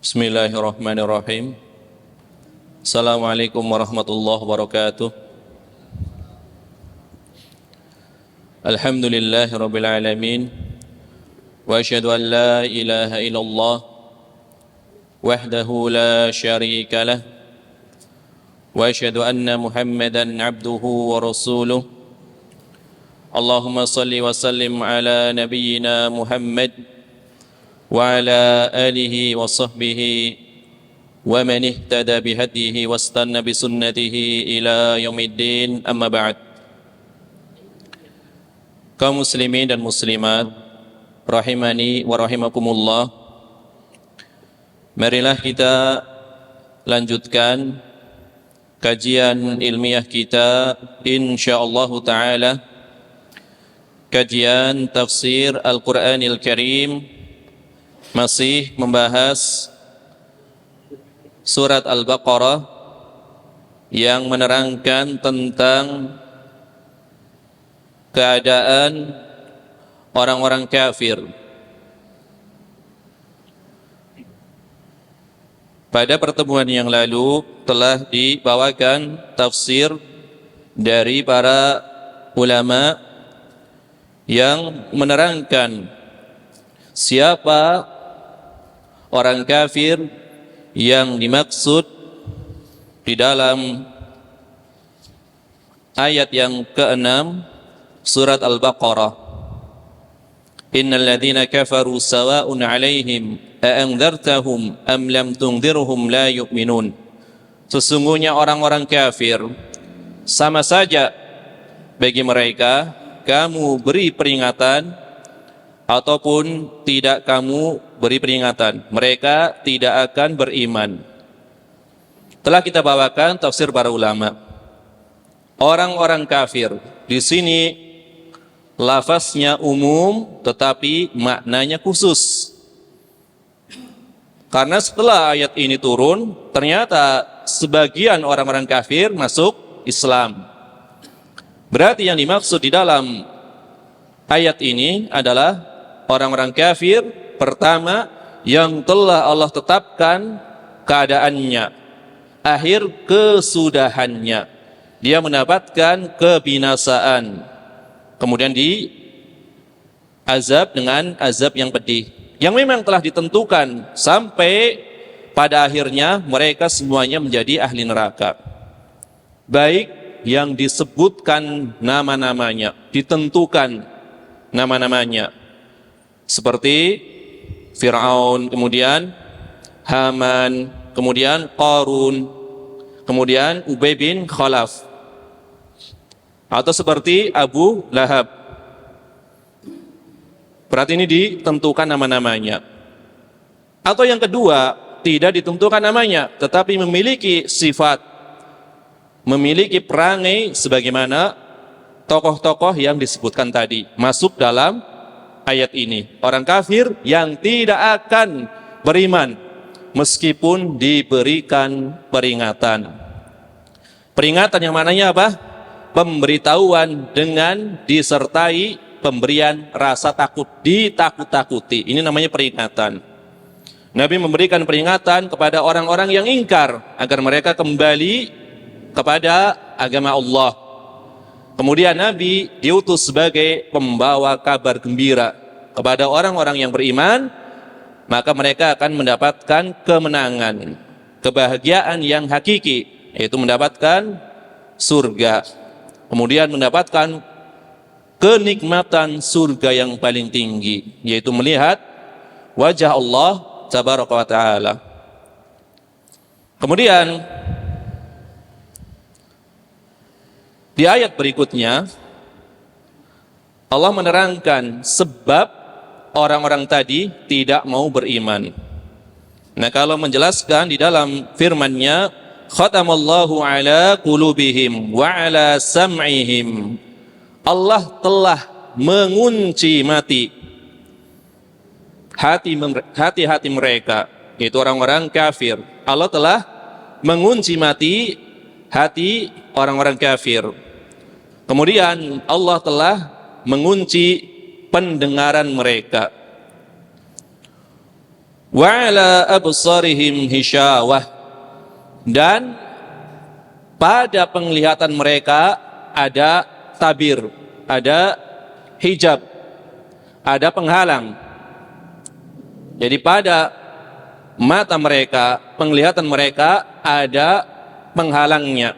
Bismillahirrahmanirrahim. Assalamualaikum warahmatullahi wabarakatuh. Alhamdulillahi rabbil alamin. Wa asyhadu an la ilaha illallah wahdahu la syarika lah. Wa asyhadu anna Muhammadan abduhu wa rasuluh. Allahumma salli wa sallim ala nabiyyina Muhammad wa ala alihi wa sahbihi wa man ihtada bihadihi wastanna bisunnatihi ila yaumiddin, amma ba'd. Kaum muslimin dan muslimat rahimani wa rahimakumullah, marilah kita lanjutkan kajian ilmiah kita insyaallah taala, kajian tafsir Al-Qur'anil Karim, masih membahas surat Al-Baqarah yang menerangkan tentang keadaan orang-orang kafir. Pada pertemuan yang lalu telah dibawakan tafsir dari para ulama yang menerangkan siapa orang kafir yang dimaksud di dalam ayat yang ke-6 surat Al-Baqarah. Innal ladzina kafaru sawa'un 'alaihim a'andzartahum am lam tundzirhum la yu'minun. Sesungguhnya orang-orang kafir sama saja bagi mereka kamu beri peringatan ataupun tidak kamu beri peringatan, mereka tidak akan beriman. Telah kita bawakan tafsir para ulama. Orang-orang kafir di sini lafaznya umum tetapi maknanya khusus. Karena setelah ayat ini turun, ternyata sebagian orang-orang kafir masuk Islam. Berarti yang dimaksud di dalam ayat ini adalah orang-orang kafir pertama yang telah Allah tetapkan keadaannya, akhir kesudahannya, dia mendapatkan kebinasaan, kemudian diazab dengan azab yang pedih, yang memang telah ditentukan sampai pada akhirnya mereka semuanya menjadi ahli neraka. Baik yang disebutkan nama-namanya, ditentukan nama-namanya, seperti Fir'aun, kemudian Haman, kemudian Qarun, kemudian Ubay bin Khalaf, atau seperti Abu Lahab. Berarti ini ditentukan nama-namanya. Atau yang kedua, tidak ditentukan namanya, tetapi memiliki sifat, memiliki perangai sebagaimana tokoh-tokoh yang disebutkan tadi, masuk dalam ayat ini. Orang kafir yang tidak akan beriman meskipun diberikan peringatan. Peringatan yang mananya apa? Pemberitahuan dengan disertai pemberian rasa takut, ditakut-takuti. Ini namanya peringatan. Nabi memberikan peringatan kepada orang-orang yang ingkar agar mereka kembali kepada agama Allah. Kemudian Nabi diutus sebagai pembawa kabar gembira kepada orang-orang yang beriman, maka mereka akan mendapatkan kemenangan, kebahagiaan yang hakiki, yaitu mendapatkan surga, kemudian mendapatkan kenikmatan surga yang paling tinggi, yaitu melihat wajah Allah tabaraka wa ta'ala. Kemudian di ayat berikutnya Allah menerangkan sebab orang-orang tadi tidak mau beriman. Nah, kalau menjelaskan di dalam firman-Nya, khatamallahu ala qulubihim wa ala sam'ihim, Allah telah mengunci mati hati-hati mereka, yaitu orang-orang kafir. Allah telah mengunci mati hati orang-orang kafir. Kemudian Allah telah mengunci pendengaran mereka. wa ala absarihim hisyawah, dan pada penglihatan mereka ada tabir, ada hijab, ada penghalang. Jadi pada mata mereka, penglihatan mereka ada penghalangnya,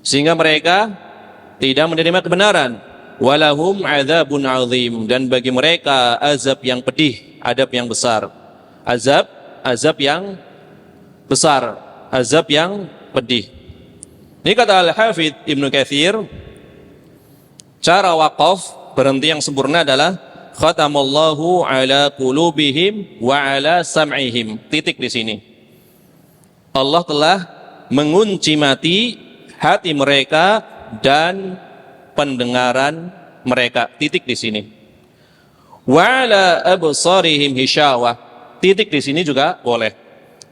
sehingga mereka tidak menerima kebenaran. Walahum adzabun azim, dan bagi mereka azab yang pedih, adab yang besar. Azab yang besar, azab yang pedih. Ini kata Al-Hafidz Ibnu Katsir, cara waqaf berhenti yang sempurna adalah khatamallahu ala qulubihim wa ala sam'ihim. Titik di sini. Allah telah mengunci mati hati mereka dan pendengaran mereka. Titik di sini. Wa ala absarihim hisyawah. Titik di sini juga boleh.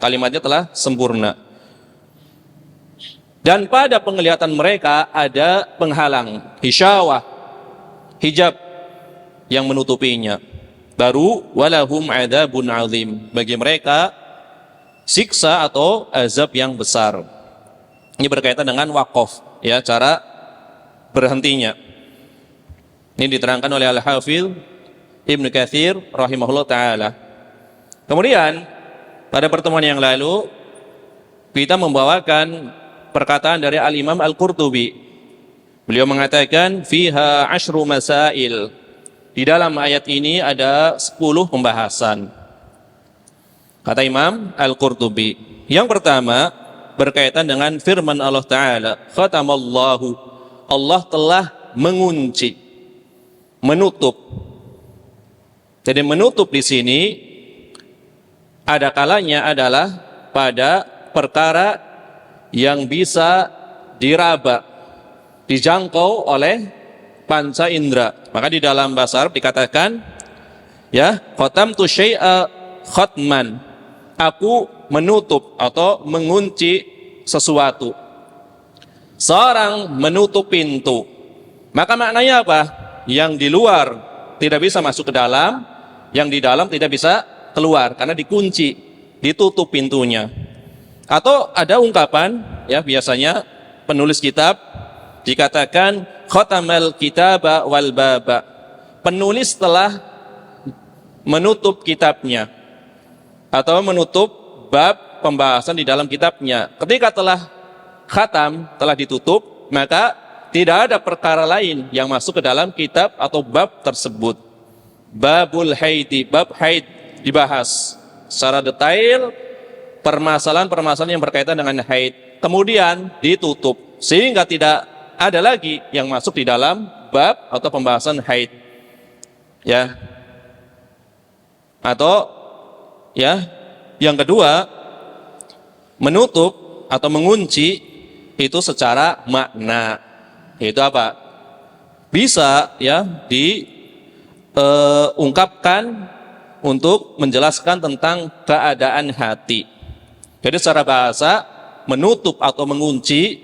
Kalimatnya telah sempurna. Dan pada penglihatan mereka ada penghalang, hisyawah, hijab yang menutupinya. Baru walahum adzabun azim, bagi mereka siksa atau azab yang besar. Ini berkaitan dengan waqaf, ya, cara berhentinya. Ini diterangkan oleh Al-Hafidz Ibnu Katsir rahimahullah taala. Kemudian pada pertemuan yang lalu kita membawakan perkataan dari Al-Imam Al-Qurtubi. Beliau mengatakan fiha asyru masail. Di dalam ayat ini ada 10 pembahasan. Kata Imam Al-Qurtubi, yang pertama berkaitan dengan firman Allah Ta'ala, khatamallahu, Allah telah mengunci, menutup. Jadi menutup di sini ada kalanya adalah pada perkara yang bisa diraba, dijangkau oleh panca indera. Maka di dalam bahasa Arab dikatakan, ya, khatamtu syai'a khatman, aku menutup atau mengunci sesuatu. Seorang menutup pintu, maka maknanya apa? Yang di luar tidak bisa masuk ke dalam, yang di dalam tidak bisa keluar karena dikunci, ditutup pintunya. Atau ada ungkapan, ya, biasanya penulis kitab dikatakan khatamal kitaba wal baba, penulis telah menutup kitabnya atau menutup bab pembahasan di dalam kitabnya. Ketika telah khatam, telah ditutup, maka tidak ada perkara lain yang masuk ke dalam kitab atau bab tersebut. Babul haidi, bab haid dibahas secara detail, permasalahan-permasalahan yang berkaitan dengan haid, kemudian ditutup sehingga tidak ada lagi yang masuk di dalam bab atau pembahasan haid, ya. Atau, ya, yang kedua, menutup atau mengunci itu secara makna. Itu apa? Bisa, ya, diungkapkan untuk menjelaskan tentang keadaan hati. Jadi secara bahasa, menutup atau mengunci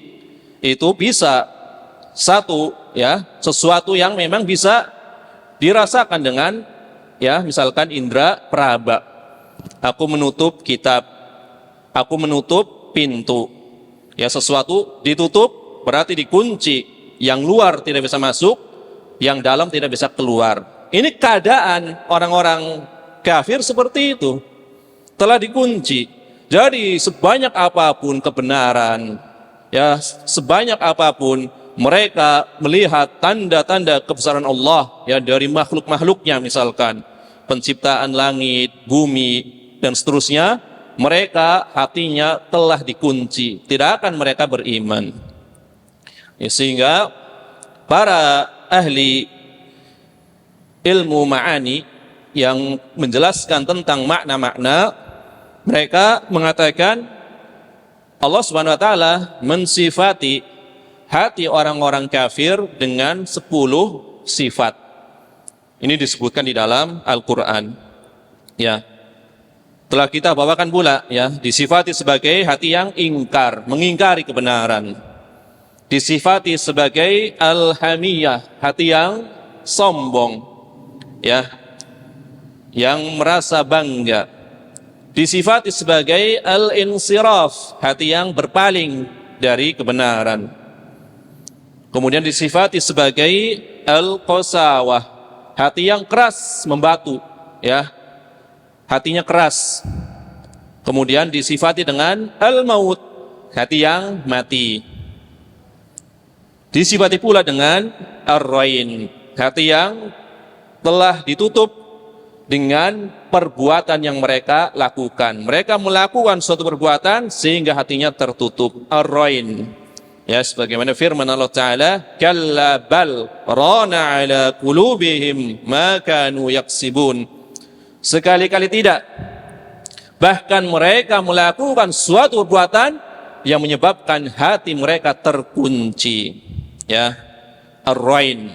itu bisa satu, ya, sesuatu yang memang bisa dirasakan dengan, ya, misalkan indera peraba. Aku menutup kitab, aku menutup pintu. Ya, sesuatu ditutup berarti dikunci, yang luar tidak bisa masuk, yang dalam tidak bisa keluar. Ini keadaan orang-orang kafir seperti itu, telah dikunci. Jadi sebanyak apapun kebenaran, ya, sebanyak apapun mereka melihat tanda-tanda kebesaran Allah, ya, dari makhluk-makhluknya, misalkan penciptaan langit, bumi, dan seterusnya, mereka hatinya telah dikunci, tidak akan mereka beriman. Ya, sehingga para ahli ilmu ma'ani yang menjelaskan tentang makna-makna, mereka mengatakan Allah Subhanahu wa taala mensifati hati orang-orang kafir dengan 10 sifat. Ini disebutkan di dalam Al-Qur'an. Ya. Telah kita bawakan pula, ya, disifati sebagai hati yang ingkar, mengingkari kebenaran. Disifati sebagai al-hamiyah, hati yang sombong. Ya. yang merasa bangga. Disifati sebagai al-insiraf, hati yang berpaling dari kebenaran. Kemudian disifati sebagai al-qasawah, hati yang keras, membatu, ya, hatinya keras. Kemudian disifati dengan al-maut, hati yang mati. Disifati pula dengan ar-rain, hati yang telah ditutup dengan perbuatan yang mereka lakukan. Mereka melakukan suatu perbuatan sehingga hatinya tertutup, ar-rain. Ya, sebagaimana firman Allah Ta'ala, kalla bal rana ala qulubihim ma kanu yaksibun. Sekali-kali tidak. Bahkan mereka melakukan suatu perbuatan yang menyebabkan hati mereka terkunci. Ya, ar-rain.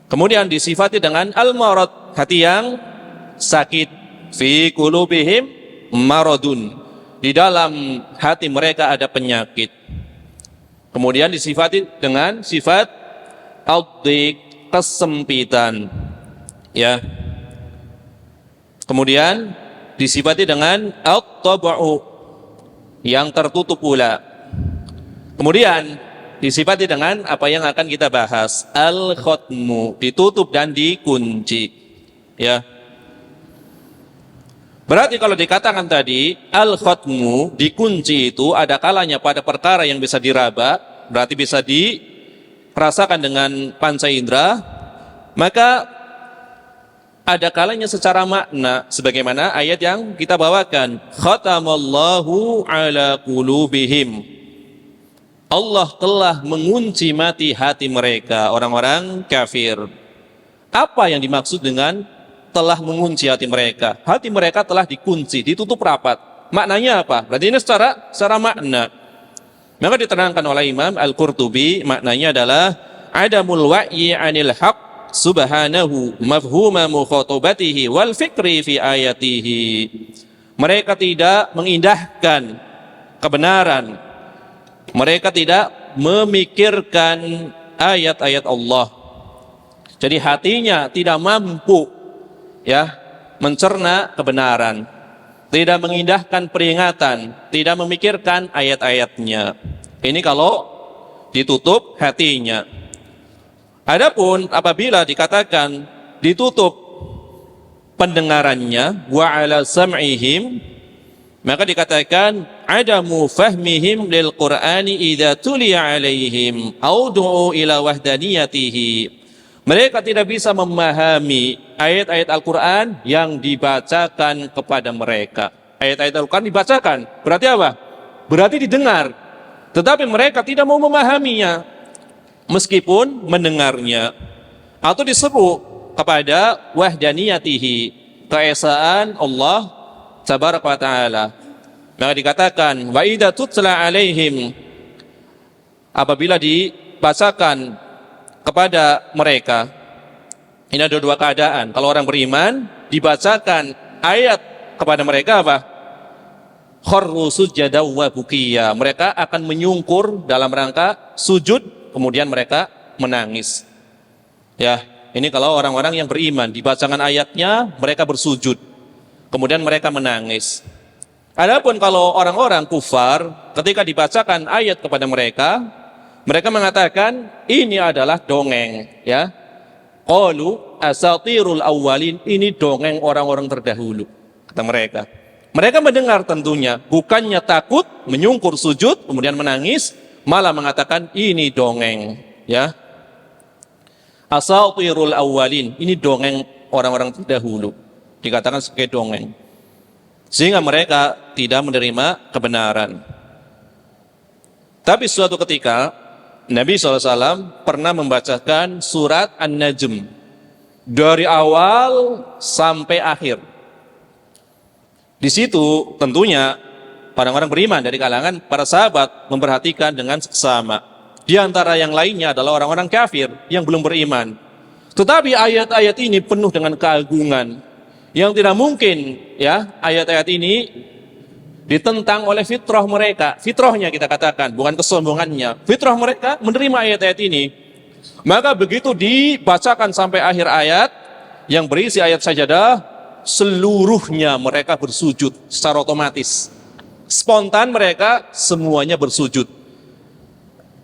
Kemudian disifati dengan al-marad, hati yang sakit. Fi qulubihim maradun, di dalam hati mereka ada penyakit. Kemudian disifati dengan sifat ad-dhiq, kesempitan, ya. Kemudian disifati dengan at-tab'u, yang tertutup pula. Kemudian disifati dengan apa yang akan kita bahas, al-khatmu, ditutup dan dikunci, ya. Berarti kalau dikatakan tadi al-khatmu, dikunci, itu ada kalanya pada perkara yang bisa diraba, berarti bisa dirasakan dengan panca indera, maka ada kalanya secara makna, sebagaimana ayat yang kita bawakan, khatamallahu ala qulubihim, Allah telah mengunci mati hati mereka, orang-orang kafir. Apa yang dimaksud dengan telah mengunci hati mereka? Hati mereka telah dikunci, ditutup rapat. Maknanya apa? Berarti ini secara makna. Maka diterangkan oleh Imam Al-Qurtubi, maknanya adalah adamul wa'yi 'anil haq subhanahu mafhuma mukhatabatihi wal fikri fi ayatihi. Mereka tidak mengindahkan kebenaran. Mereka tidak memikirkan ayat-ayat Allah. Jadi hatinya tidak mampu, ya, mencerna kebenaran, tidak mengindahkan peringatan, tidak memikirkan ayat-ayatnya. Ini kalau ditutup hatinya. Adapun apabila dikatakan ditutup pendengarannya, wa ala sam'ihim, maka dikatakan adamu fahmihim lil Qur'ani idza tuliya alaihim au du'u ila wahdaniyatihi. Mereka tidak bisa memahami ayat-ayat Al-Quran yang dibacakan kepada mereka. Ayat-ayat Al-Quran dibacakan, berarti apa? Berarti didengar. Tetapi mereka tidak mau memahaminya, meskipun mendengarnya. Atau disebut kepada wahdaniyatihi, keesaan Allah Tabaraka wa ta'ala. Maka dikatakan, wa idza tutla alaihim, apabila dibacakan kepada mereka. Ini ada dua keadaan. Kalau orang beriman, dibacakan ayat kepada mereka apa? Kharru sujada wa bukiya. Mereka akan menyungkur dalam rangka sujud, kemudian mereka menangis. Ya, ini kalau orang-orang yang beriman, dibacakan ayatnya, mereka bersujud, kemudian mereka menangis. Adapun kalau orang-orang kufar, ketika dibacakan ayat kepada mereka, mereka mengatakan ini adalah dongeng, ya. Qalu asatirul awwalin, ini dongeng orang-orang terdahulu, kata mereka. Mereka mendengar tentunya, bukannya takut, menyungkur sujud, kemudian menangis, malah mengatakan ini dongeng, ya. Asatirul awwalin, ini dongeng orang-orang terdahulu, dikatakan sebagai dongeng. Sehingga mereka tidak menerima kebenaran. Tapi suatu ketika Nabi SAW pernah membacakan surat An-Najm dari awal sampai akhir. Di situ tentunya orang-orang beriman dari kalangan para sahabat memperhatikan dengan seksama. Di antara yang lainnya adalah orang-orang kafir yang belum beriman. Tetapi ayat-ayat ini penuh dengan keagungan yang tidak mungkin, ya, ayat-ayat ini ditentang oleh fitrah mereka. Fitrahnya kita katakan, bukan kesombongannya. Fitrah mereka menerima ayat-ayat ini. Maka begitu dibacakan sampai akhir ayat yang berisi ayat sajadah, seluruhnya mereka bersujud secara otomatis. Spontan mereka semuanya bersujud.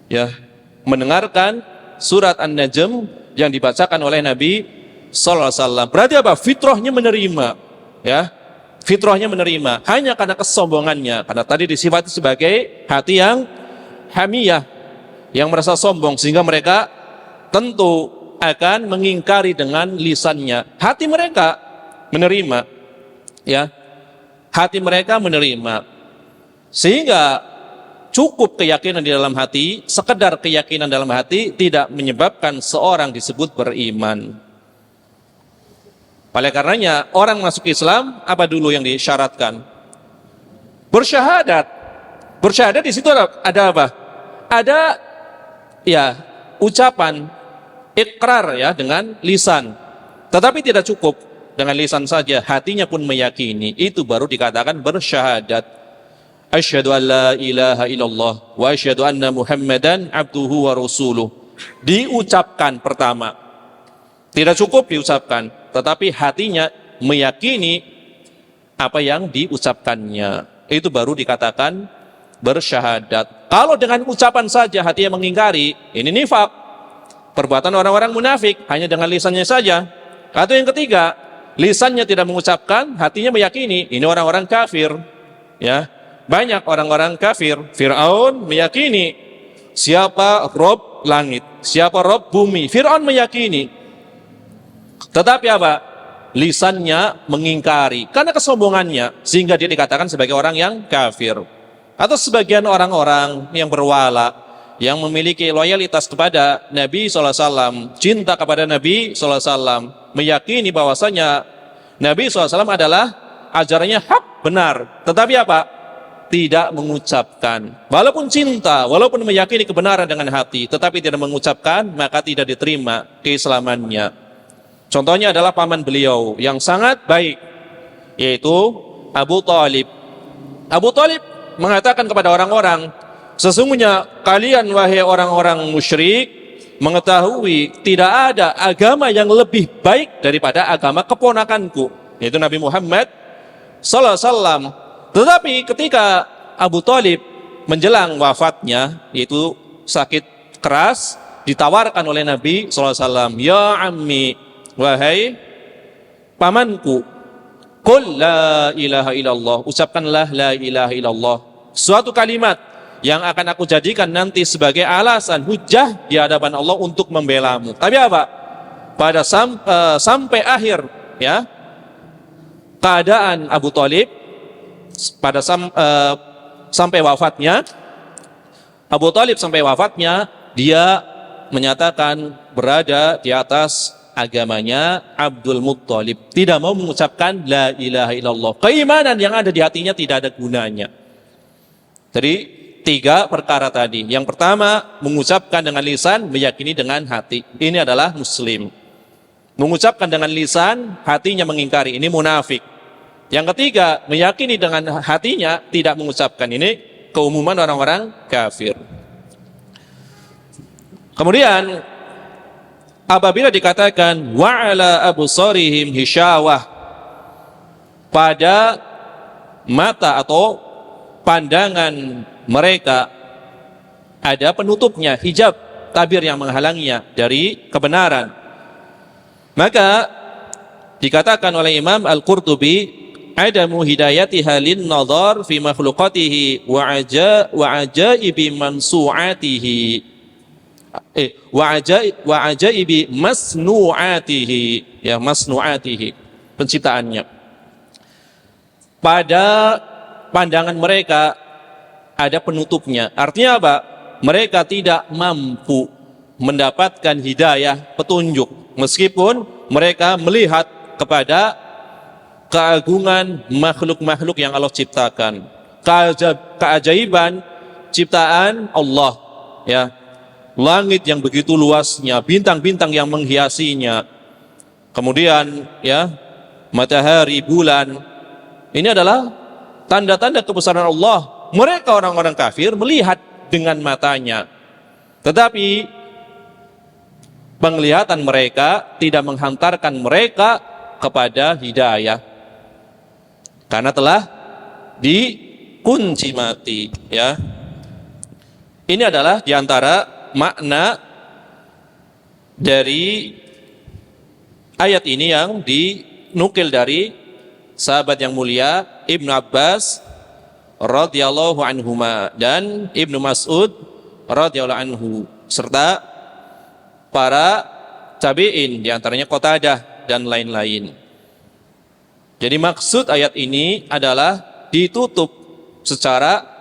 Ya, mendengarkan surat An-Najm yang dibacakan oleh Nabi sallallahu alaihi wasallam. Berarti apa? Fitrahnya menerima, ya. Fitrahnya menerima, hanya karena kesombongannya, karena tadi disifati sebagai hati yang hamiyah, yang merasa sombong, sehingga mereka tentu akan mengingkari dengan lisannya. Hati mereka menerima, ya. Hati mereka menerima. Sehingga cukup keyakinan di dalam hati, sekedar keyakinan dalam hati tidak menyebabkan seorang disebut beriman. Oleh karenanya orang masuk Islam apa dulu yang disyaratkan? Bersyahadat. Bersyahadat di situ ada apa? Ada ya ucapan ikrar ya dengan lisan. Tetapi tidak cukup dengan lisan saja, hatinya pun meyakini. Itu baru dikatakan bersyahadat. Asyhadu an la ilaha illallah wa asyhadu anna Muhammadan abduhu wa rasuluh. Diucapkan pertama. Tidak cukup diucapkan, tetapi hatinya meyakini apa yang diucapkannya. Itu baru dikatakan bersyahadat. Kalau dengan ucapan saja hatinya mengingkari, ini nifak. Perbuatan orang-orang munafik, hanya dengan lisannya saja. Atau yang ketiga, lisannya tidak mengucapkan, hatinya meyakini, ini orang-orang kafir. Ya, banyak orang-orang kafir. Fir'aun meyakini siapa Rob langit, siapa Rob bumi. Fir'aun meyakini. Tetapi apa? Lisannya mengingkari karena kesombongannya, sehingga dia dikatakan sebagai orang yang kafir. Atau sebagian orang-orang yang berwala, yang memiliki loyalitas kepada Nabi SAW, cinta kepada Nabi SAW, meyakini bahwasanya Nabi SAW adalah ajarannya hak, benar. Tetapi apa? Tidak mengucapkan. Walaupun cinta, walaupun meyakini kebenaran dengan hati, tetapi tidak mengucapkan, maka tidak diterima keislamannya. Contohnya adalah paman beliau yang sangat baik, yaitu Abu Thalib. Abu Thalib mengatakan kepada orang-orang, sesungguhnya kalian wahai orang-orang musyrik mengetahui tidak ada agama yang lebih baik daripada agama keponakanku, yaitu Nabi Muhammad sallallahu alaihi wasallam. Tetapi ketika Abu Thalib menjelang wafatnya, yaitu sakit keras, ditawarkan oleh Nabi sallallahu alaihi wasallam, ya ammi, wahai pamanku, qul la ilaha illallah, ucapkanlah la ilaha illallah, suatu kalimat yang akan aku jadikan nanti sebagai alasan hujjah di hadapan Allah untuk membelamu. Tapi apa? Pada sampai akhir ya keadaan Abu Thalib, pada sampai wafatnya Abu Thalib, sampai wafatnya dia menyatakan berada di atas agamanya Abdul Muttalib, tidak mau mengucapkan la ilaha illallah. Keimanan yang ada di hatinya tidak ada gunanya. Jadi tiga perkara tadi. Yang pertama, mengucapkan dengan lisan, meyakini dengan hati. Ini adalah muslim. Mengucapkan dengan lisan, hatinya mengingkari. Ini munafik. Yang ketiga, meyakini dengan hatinya, tidak mengucapkan. Ini keumuman orang-orang kafir. Kemudian apabila dikatakan wa'ala absarihim hisyawah, pada mata atau pandangan mereka ada penutupnya, hijab, tabir yang menghalanginya dari kebenaran, maka dikatakan oleh Imam Al-Qurtubi, adamu hidayatiha lin nadhar fi makhluqatihi wa ajaibi mansu'atihi wa ajaibi masnu'atihi, ya, masnu'atihi, penciptaannya. Pada pandangan mereka ada penutupnya. Artinya apa? Mereka tidak mampu mendapatkan hidayah, petunjuk, meskipun mereka melihat kepada keagungan makhluk-makhluk yang Allah ciptakan, keajaiban ciptaan Allah, ya, langit yang begitu luasnya, bintang-bintang yang menghiasinya, kemudian ya matahari, bulan. Ini adalah tanda-tanda kebesaran Allah. Mereka orang-orang kafir melihat dengan matanya, tetapi penglihatan mereka tidak menghantarkan mereka kepada hidayah. karena telah dikunci mati, ya. Ini adalah diantara makna dari ayat ini yang dinukil dari sahabat yang mulia Ibnu Abbas radhiyallahu anhuma dan Ibnu Mas'ud radhiyallahu anhu serta para tabi'in diantaranya Qatadah dan lain-lain. Jadi maksud ayat ini adalah ditutup secara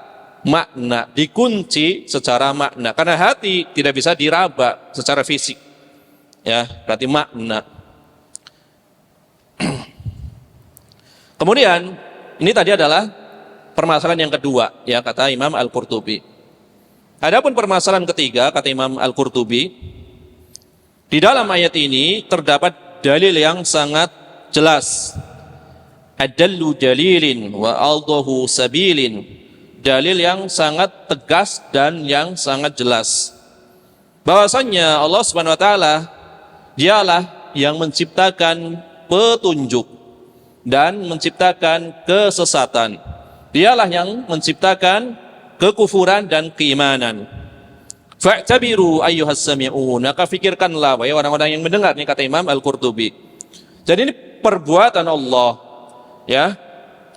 makna, dikunci secara makna, karena hati tidak bisa diraba secara fisik, ya, berarti makna. Kemudian ini tadi adalah permasalahan yang kedua, ya, kata Imam Al-Qurtubi. Adapun permasalahan ketiga, kata Imam Al-Qurtubi, di dalam ayat ini terdapat dalil yang sangat jelas. Adallu dalilin wa aldahu sabilin. Dalil yang sangat tegas dan yang sangat jelas. Bahwasannya Allah Subhanahu wa taala dialah yang menciptakan petunjuk dan menciptakan kesesatan. Dialah yang menciptakan kekufuran dan keimanan. Fa'tabiru ayyuhas sami'un, maka fikirkanlah wahai orang-orang yang mendengar, nih kata Imam Al-Qurtubi. Jadi ini perbuatan Allah, ya.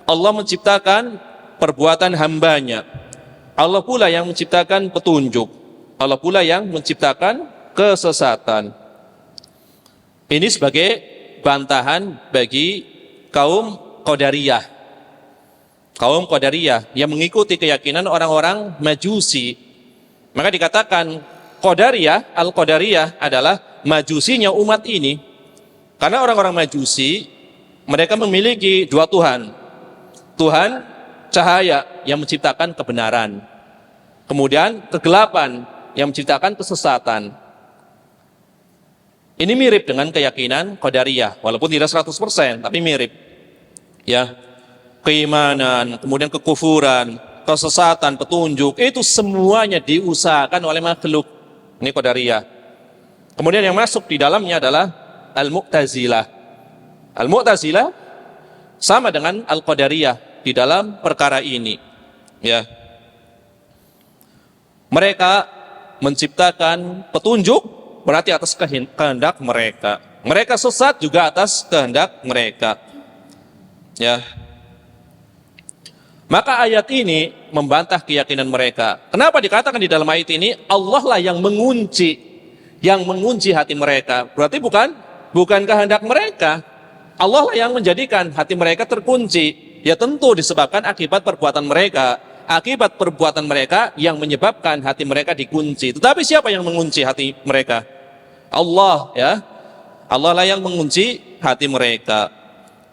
Allah menciptakan perbuatan hambanya. Allah pula yang menciptakan petunjuk. Allah pula yang menciptakan kesesatan. Ini sebagai bantahan bagi kaum Qadariyah. Kaum Qadariyah yang mengikuti keyakinan orang-orang Majusi. Maka dikatakan Qadariyah, Al-Qadariyah adalah majusinya umat ini. Karena orang-orang Majusi, mereka memiliki dua Tuhan. Tuhan cahaya yang menciptakan kebenaran. Kemudian kegelapan yang menciptakan kesesatan. Ini mirip dengan keyakinan Qadariyah, walaupun tidak 100%, tapi mirip. Ya, keimanan, kemudian kekufuran, kesesatan, petunjuk, itu semuanya diusahakan oleh makhluk. Ini Qadariyah. Kemudian yang masuk di dalamnya adalah Al-Mu'tazilah. Al-Mu'tazilah sama dengan Al-Qadariyah di dalam perkara ini. Ya. Mereka menciptakan petunjuk berarti atas kehendak mereka. Mereka sesat juga atas kehendak mereka. Ya. Maka ayat ini membantah keyakinan mereka. Kenapa dikatakan di dalam ayat ini Allah lah yang mengunci hati mereka? Berarti bukan kehendak mereka. Allah lah yang menjadikan hati mereka terkunci. Ya tentu disebabkan akibat perbuatan mereka. Akibat perbuatan mereka yang menyebabkan hati mereka dikunci. Tetapi siapa yang mengunci hati mereka? Allah, ya. Allah lah yang mengunci hati mereka.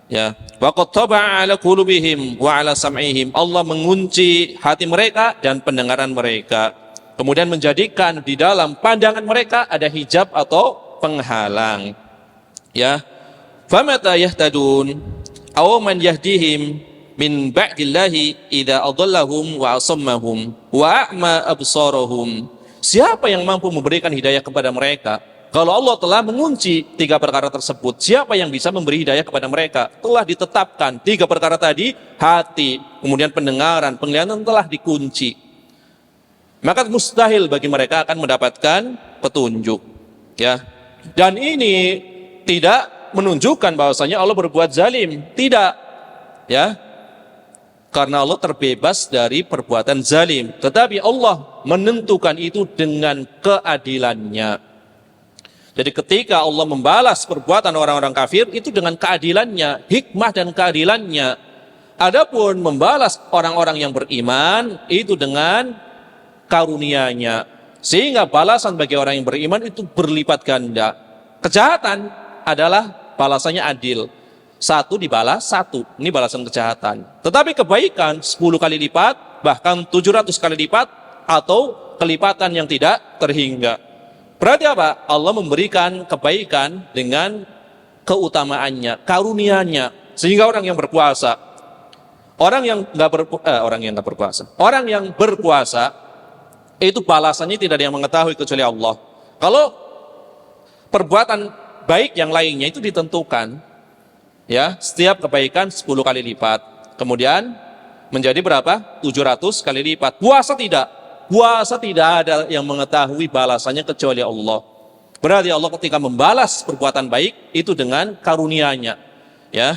Ya. Wa qad taba'a 'ala qulubihim wa 'ala sam'ihim. Allah mengunci hati mereka dan pendengaran mereka. Kemudian menjadikan di dalam pandangan mereka ada hijab atau penghalang. Ya. Famata yahtadun aw man yahdihim min ba'dillahi idza adallahum wa asammahum wa a'ma absarahum. Siapa yang mampu memberikan hidayah kepada mereka? Kalau Allah telah mengunci tiga perkara tersebut, siapa yang bisa memberi hidayah kepada mereka? Telah ditetapkan tiga perkara tadi, hati, kemudian pendengaran, penglihatan telah dikunci. Maka mustahil bagi mereka akan mendapatkan petunjuk. Ya. Dan ini tidak menunjukkan bahwasanya Allah berbuat zalim, tidak. Ya. Karena Allah terbebas dari perbuatan zalim, tetapi Allah menentukan itu dengan keadilannya. Jadi ketika Allah membalas perbuatan orang-orang kafir itu dengan keadilannya, hikmah dan keadilannya. Adapun membalas orang-orang yang beriman itu dengan karunia-Nya. Sehingga balasan bagi orang yang beriman itu berlipat ganda. Kejahatan adalah balasannya adil. Satu dibalas satu, ini balasan kejahatan. Tetapi kebaikan 10 kali lipat, bahkan 700 kali lipat, atau kelipatan yang tidak terhingga. Berarti apa? Allah memberikan kebaikan dengan keutamaannya, karunia-Nya, sehingga orang yang berpuasa, orang yang berpuasa itu balasannya tidak ada yang mengetahui kecuali Allah. Kalau perbuatan baik yang lainnya itu ditentukan, ya, setiap kebaikan 10 kali lipat. Kemudian menjadi berapa? 700 kali lipat. Puasa tidak. Puasa tidak ada yang mengetahui balasannya kecuali Allah. Berarti Allah ketika membalas perbuatan baik itu dengan karunia-Nya, ya.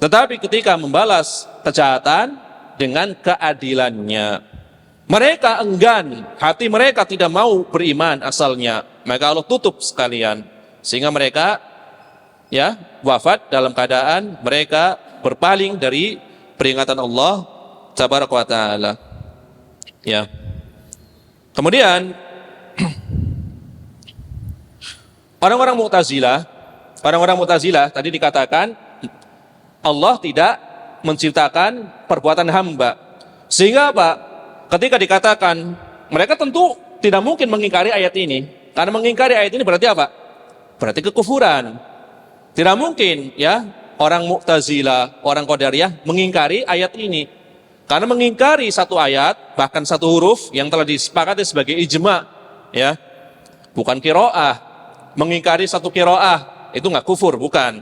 Tetapi ketika membalas kejahatan dengan keadilan-Nya. Mereka enggan, hati mereka tidak mau beriman asalnya, maka Allah tutup sekalian sehingga mereka ya wafat dalam keadaan mereka berpaling dari peringatan Allah tabaraka wa taala. Ya. Kemudian orang-orang Mu'tazilah tadi dikatakan Allah tidak menciptakan perbuatan hamba. Sehingga apa? Ketika dikatakan mereka tentu tidak mungkin mengingkari ayat ini. Karena mengingkari ayat ini berarti apa? Berarti kekufuran. Tidak mungkin ya orang Mu'tazilah, orang Qadariyah mengingkari ayat ini. Karena mengingkari satu ayat, bahkan satu huruf yang telah disepakati sebagai ijma, ya, bukan qiraah. Mengingkari satu qiraah itu nggak kufur, bukan.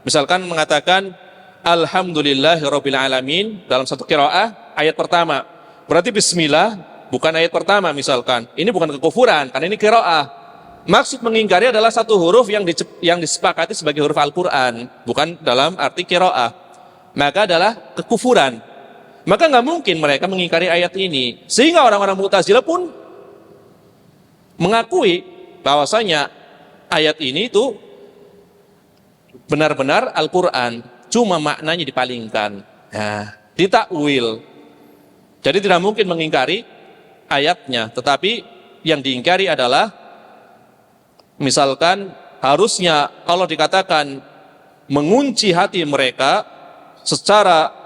Misalkan mengatakan Alhamdulillahirabbil alamin dalam satu qiraah ayat pertama, berarti Bismillah bukan ayat pertama misalkan. Ini bukan kekufuran, karena ini qiraah. Maksud mengingkari adalah satu huruf yang disepakati sebagai huruf Al-Quran, bukan dalam arti qiraah. Maka adalah kekufuran. Maka nggak mungkin mereka mengingkari ayat ini. Sehingga orang-orang Mu'tazilah pun mengakui bahwasanya ayat ini itu benar-benar Al-Quran, cuma maknanya dipalingkan, ditakwil. Jadi tidak mungkin mengingkari ayatnya, tetapi yang diingkari adalah misalkan harusnya Allah dikatakan mengunci hati mereka secara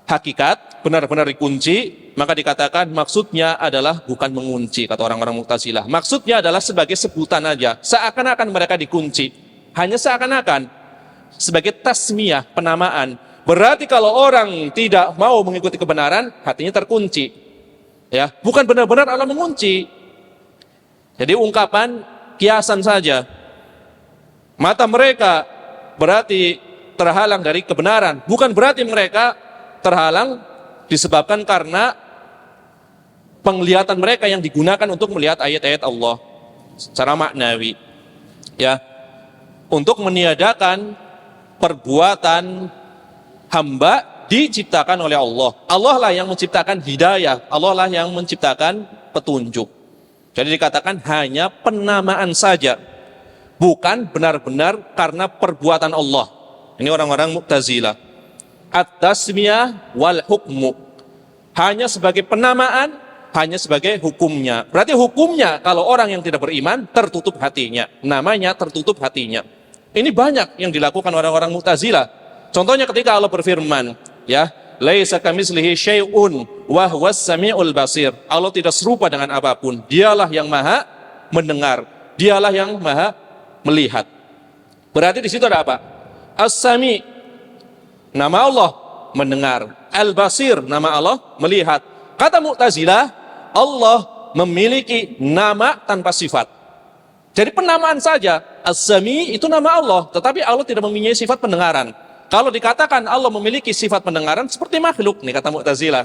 hakikat, benar-benar dikunci, maka dikatakan maksudnya adalah bukan mengunci, kata orang-orang Mu'tazilah. Maksudnya adalah sebagai sebutan aja, seakan-akan mereka dikunci, hanya seakan-akan, sebagai tasmiyah, penamaan. Berarti kalau orang tidak mau mengikuti kebenaran, hatinya terkunci, ya, bukan benar-benar Allah mengunci. Jadi ungkapan kiasan saja. Mata mereka berarti terhalang dari kebenaran, bukan berarti mereka terhalang disebabkan karena penglihatan mereka yang digunakan untuk melihat ayat-ayat Allah secara maknawi, ya, untuk meniadakan perbuatan hamba diciptakan oleh Allah. Allah lah yang menciptakan hidayah, Allah lah yang menciptakan petunjuk. Jadi dikatakan hanya penamaan saja, bukan benar-benar karena perbuatan Allah. Ini orang-orang Mu'tazilah. At-tasmiyah wal hukmu, hanya sebagai penamaan, hanya sebagai hukumnya. Berarti hukumnya kalau orang yang tidak beriman tertutup hatinya, namanya tertutup hatinya. Ini banyak yang dilakukan orang-orang Mu'tazilah. Contohnya ketika Allah berfirman, ya, laisa kamitslihi syai'un wa huwas samiul basir. Allah tidak serupa dengan apapun. Dialah yang Maha mendengar, Dialah yang Maha melihat. Berarti di situ ada apa? As-Sami, nama Allah mendengar. Al-Basir, nama Allah melihat. Kata Mu'tazilah, Allah memiliki nama tanpa sifat. Jadi penamaan saja. As-Sami itu nama Allah, tetapi Allah tidak mempunyai sifat pendengaran. Kalau dikatakan Allah memiliki sifat pendengaran seperti makhluk, nih kata Mu'tazilah.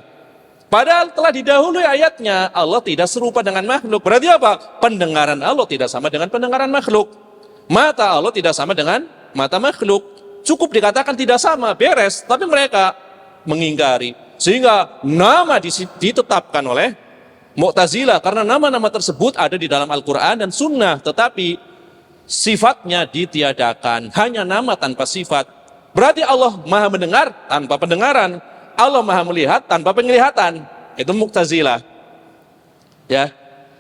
Padahal telah didahului ayatnya, Allah tidak serupa dengan makhluk. Berarti apa? Pendengaran Allah tidak sama dengan pendengaran makhluk. Mata Allah tidak sama dengan mata makhluk. Cukup dikatakan tidak sama, beres. Tapi mereka mengingkari. Sehingga nama ditetapkan oleh Mu'tazilah. Karena nama-nama tersebut ada di dalam Al-Quran dan Sunnah. Tetapi sifatnya ditiadakan. Hanya nama tanpa sifat. Berarti Allah Maha mendengar tanpa pendengaran. Allah Maha melihat tanpa penglihatan. Itu Mu'tazilah. Ya.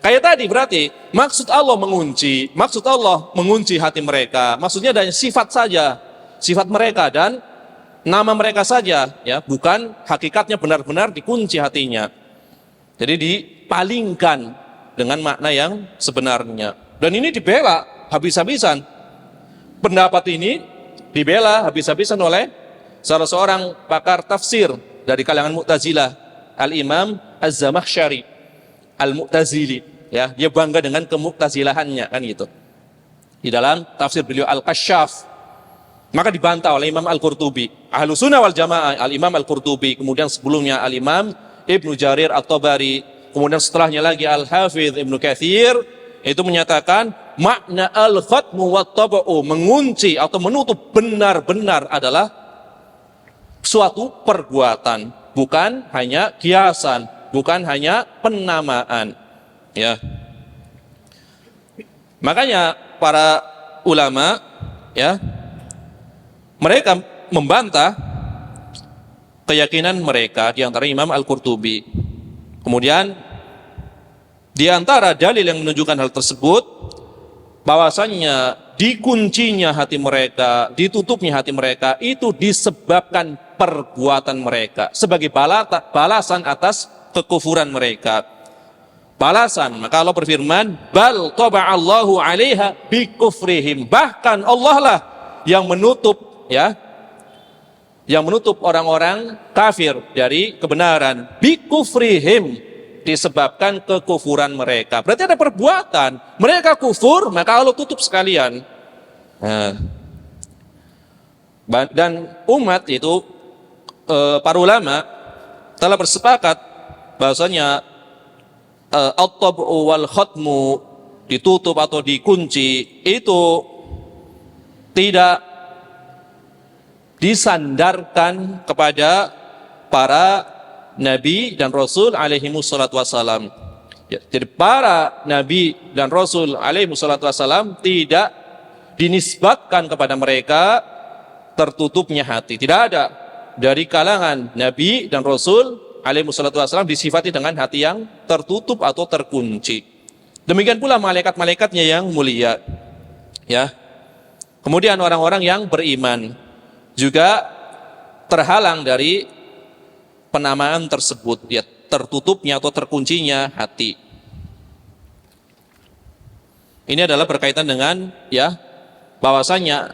Kayak tadi berarti maksud Allah mengunci hati mereka. Maksudnya ada sifat saja. Sifat mereka dan nama mereka saja, ya, bukan hakikatnya benar-benar dikunci hatinya. Jadi dipalingkan dengan makna yang sebenarnya. Dan ini dibela habis-habisan. Pendapat ini dibela habis-habisan oleh salah seorang pakar tafsir dari kalangan Mu'tazilah, Al-Imam Az-Zamakhsyari Al-Mu'tazili, ya, dia bangga dengan kemu'tazilahannya, kan gitu. Di dalam tafsir beliau Al-Kasyaf, Maka dibantah oleh Imam Al-Qurtubi. Ahlussunnah wal Jamaah, Al-Imam Al-Qurtubi, kemudian sebelumnya Al-Imam Ibnu Jarir At-Tabari, kemudian setelahnya lagi Al-Hafidh Ibnu Katsir, itu menyatakan makna al-khatmu wat tab'u, mengunci atau menutup benar-benar adalah suatu perbuatan, bukan hanya kiasan, bukan hanya penamaan. Ya. Makanya para ulama, ya, mereka membantah keyakinan mereka, di antara Imam Al-Qurtubi. Kemudian di antara dalil yang menunjukkan hal tersebut, bahwasannya dikuncinya hati mereka, ditutupnya hati mereka itu disebabkan perbuatan mereka sebagai balasan atas kekufuran mereka. Balasan, maka Allah berfirman, bal taba'allahu 'alaiha bikufrihim, bahkan Allah lah yang menutup, ya, yang menutup orang-orang kafir dari kebenaran, bikufrihim, disebabkan kekufuran mereka. Berarti ada perbuatan, mereka kufur, maka Allah tutup sekalian. Nah, dan umat itu, para ulama telah bersepakat bahwasanya at-tab'u wal khatmu, ditutup atau dikunci, itu tidak disandarkan kepada para nabi dan rasul alaihi wassalatu wassalam. Ya, jadi para nabi dan rasul alaihi wassalatu wassalam tidak dinisbatkan kepada mereka tertutupnya hati. Tidak ada dari kalangan nabi dan rasul alaihi wassalatu wassalam disifati dengan hati yang tertutup atau terkunci. Demikian pula malaikat-malaikatnya yang mulia. Ya. Kemudian orang-orang yang beriman juga terhalang dari penamaan tersebut, ya, tertutupnya atau terkuncinya hati. Ini adalah berkaitan dengan, ya, bahwasanya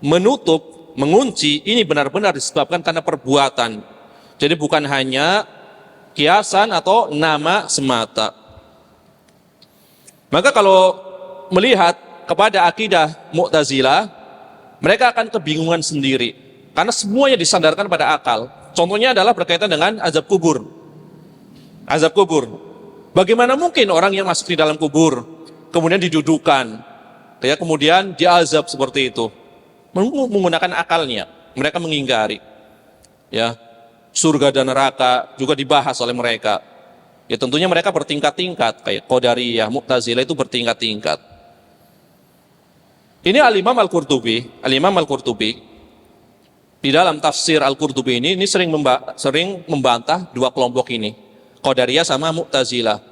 menutup, mengunci ini benar-benar disebabkan karena perbuatan. Jadi bukan hanya kiasan atau nama semata. Maka kalau melihat kepada akidah Mu'tazilah, mereka akan kebingungan sendiri karena semuanya disandarkan pada akal. Contohnya adalah berkaitan dengan azab kubur. Azab kubur. Bagaimana mungkin orang yang masuk di dalam kubur kemudian didudukan, ya, kemudian diazab seperti itu? Menggunakan akalnya, mereka mengingkari. Ya, surga dan neraka juga dibahas oleh mereka. Ya, tentunya mereka bertingkat-tingkat, kayak Qadariyah, Mu'tazilah itu bertingkat-tingkat. Ini Al-Imam Al-Qurtubi di dalam tafsir Al-Qurtubi ini sering membantah dua kelompok ini, Qadariyah sama Mu'tazilah.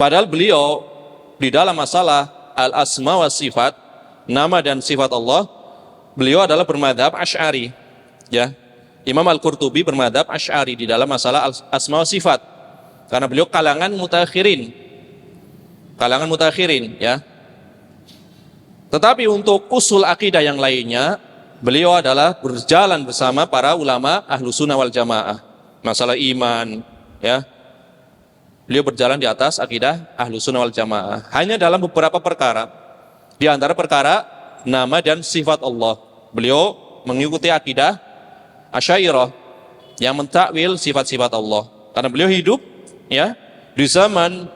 Padahal beliau di dalam masalah al-asma wa sifat, nama dan sifat Allah, beliau adalah bermadhab Asy'ari. Ya, Imam Al-Qurtubi bermadhab Asy'ari di dalam masalah asma wa sifat, karena beliau kalangan mutakhirin, ya. Tetapi untuk usul akidah yang lainnya, beliau adalah berjalan bersama para ulama Ahlussunnah wal Jamaah. Masalah iman, ya, beliau berjalan di atas akidah Ahlussunnah wal Jamaah. Hanya dalam beberapa perkara, di antara perkara nama dan sifat Allah, beliau mengikuti akidah Asy'ariyah yang mentakwil sifat-sifat Allah. Karena beliau hidup, ya, di zaman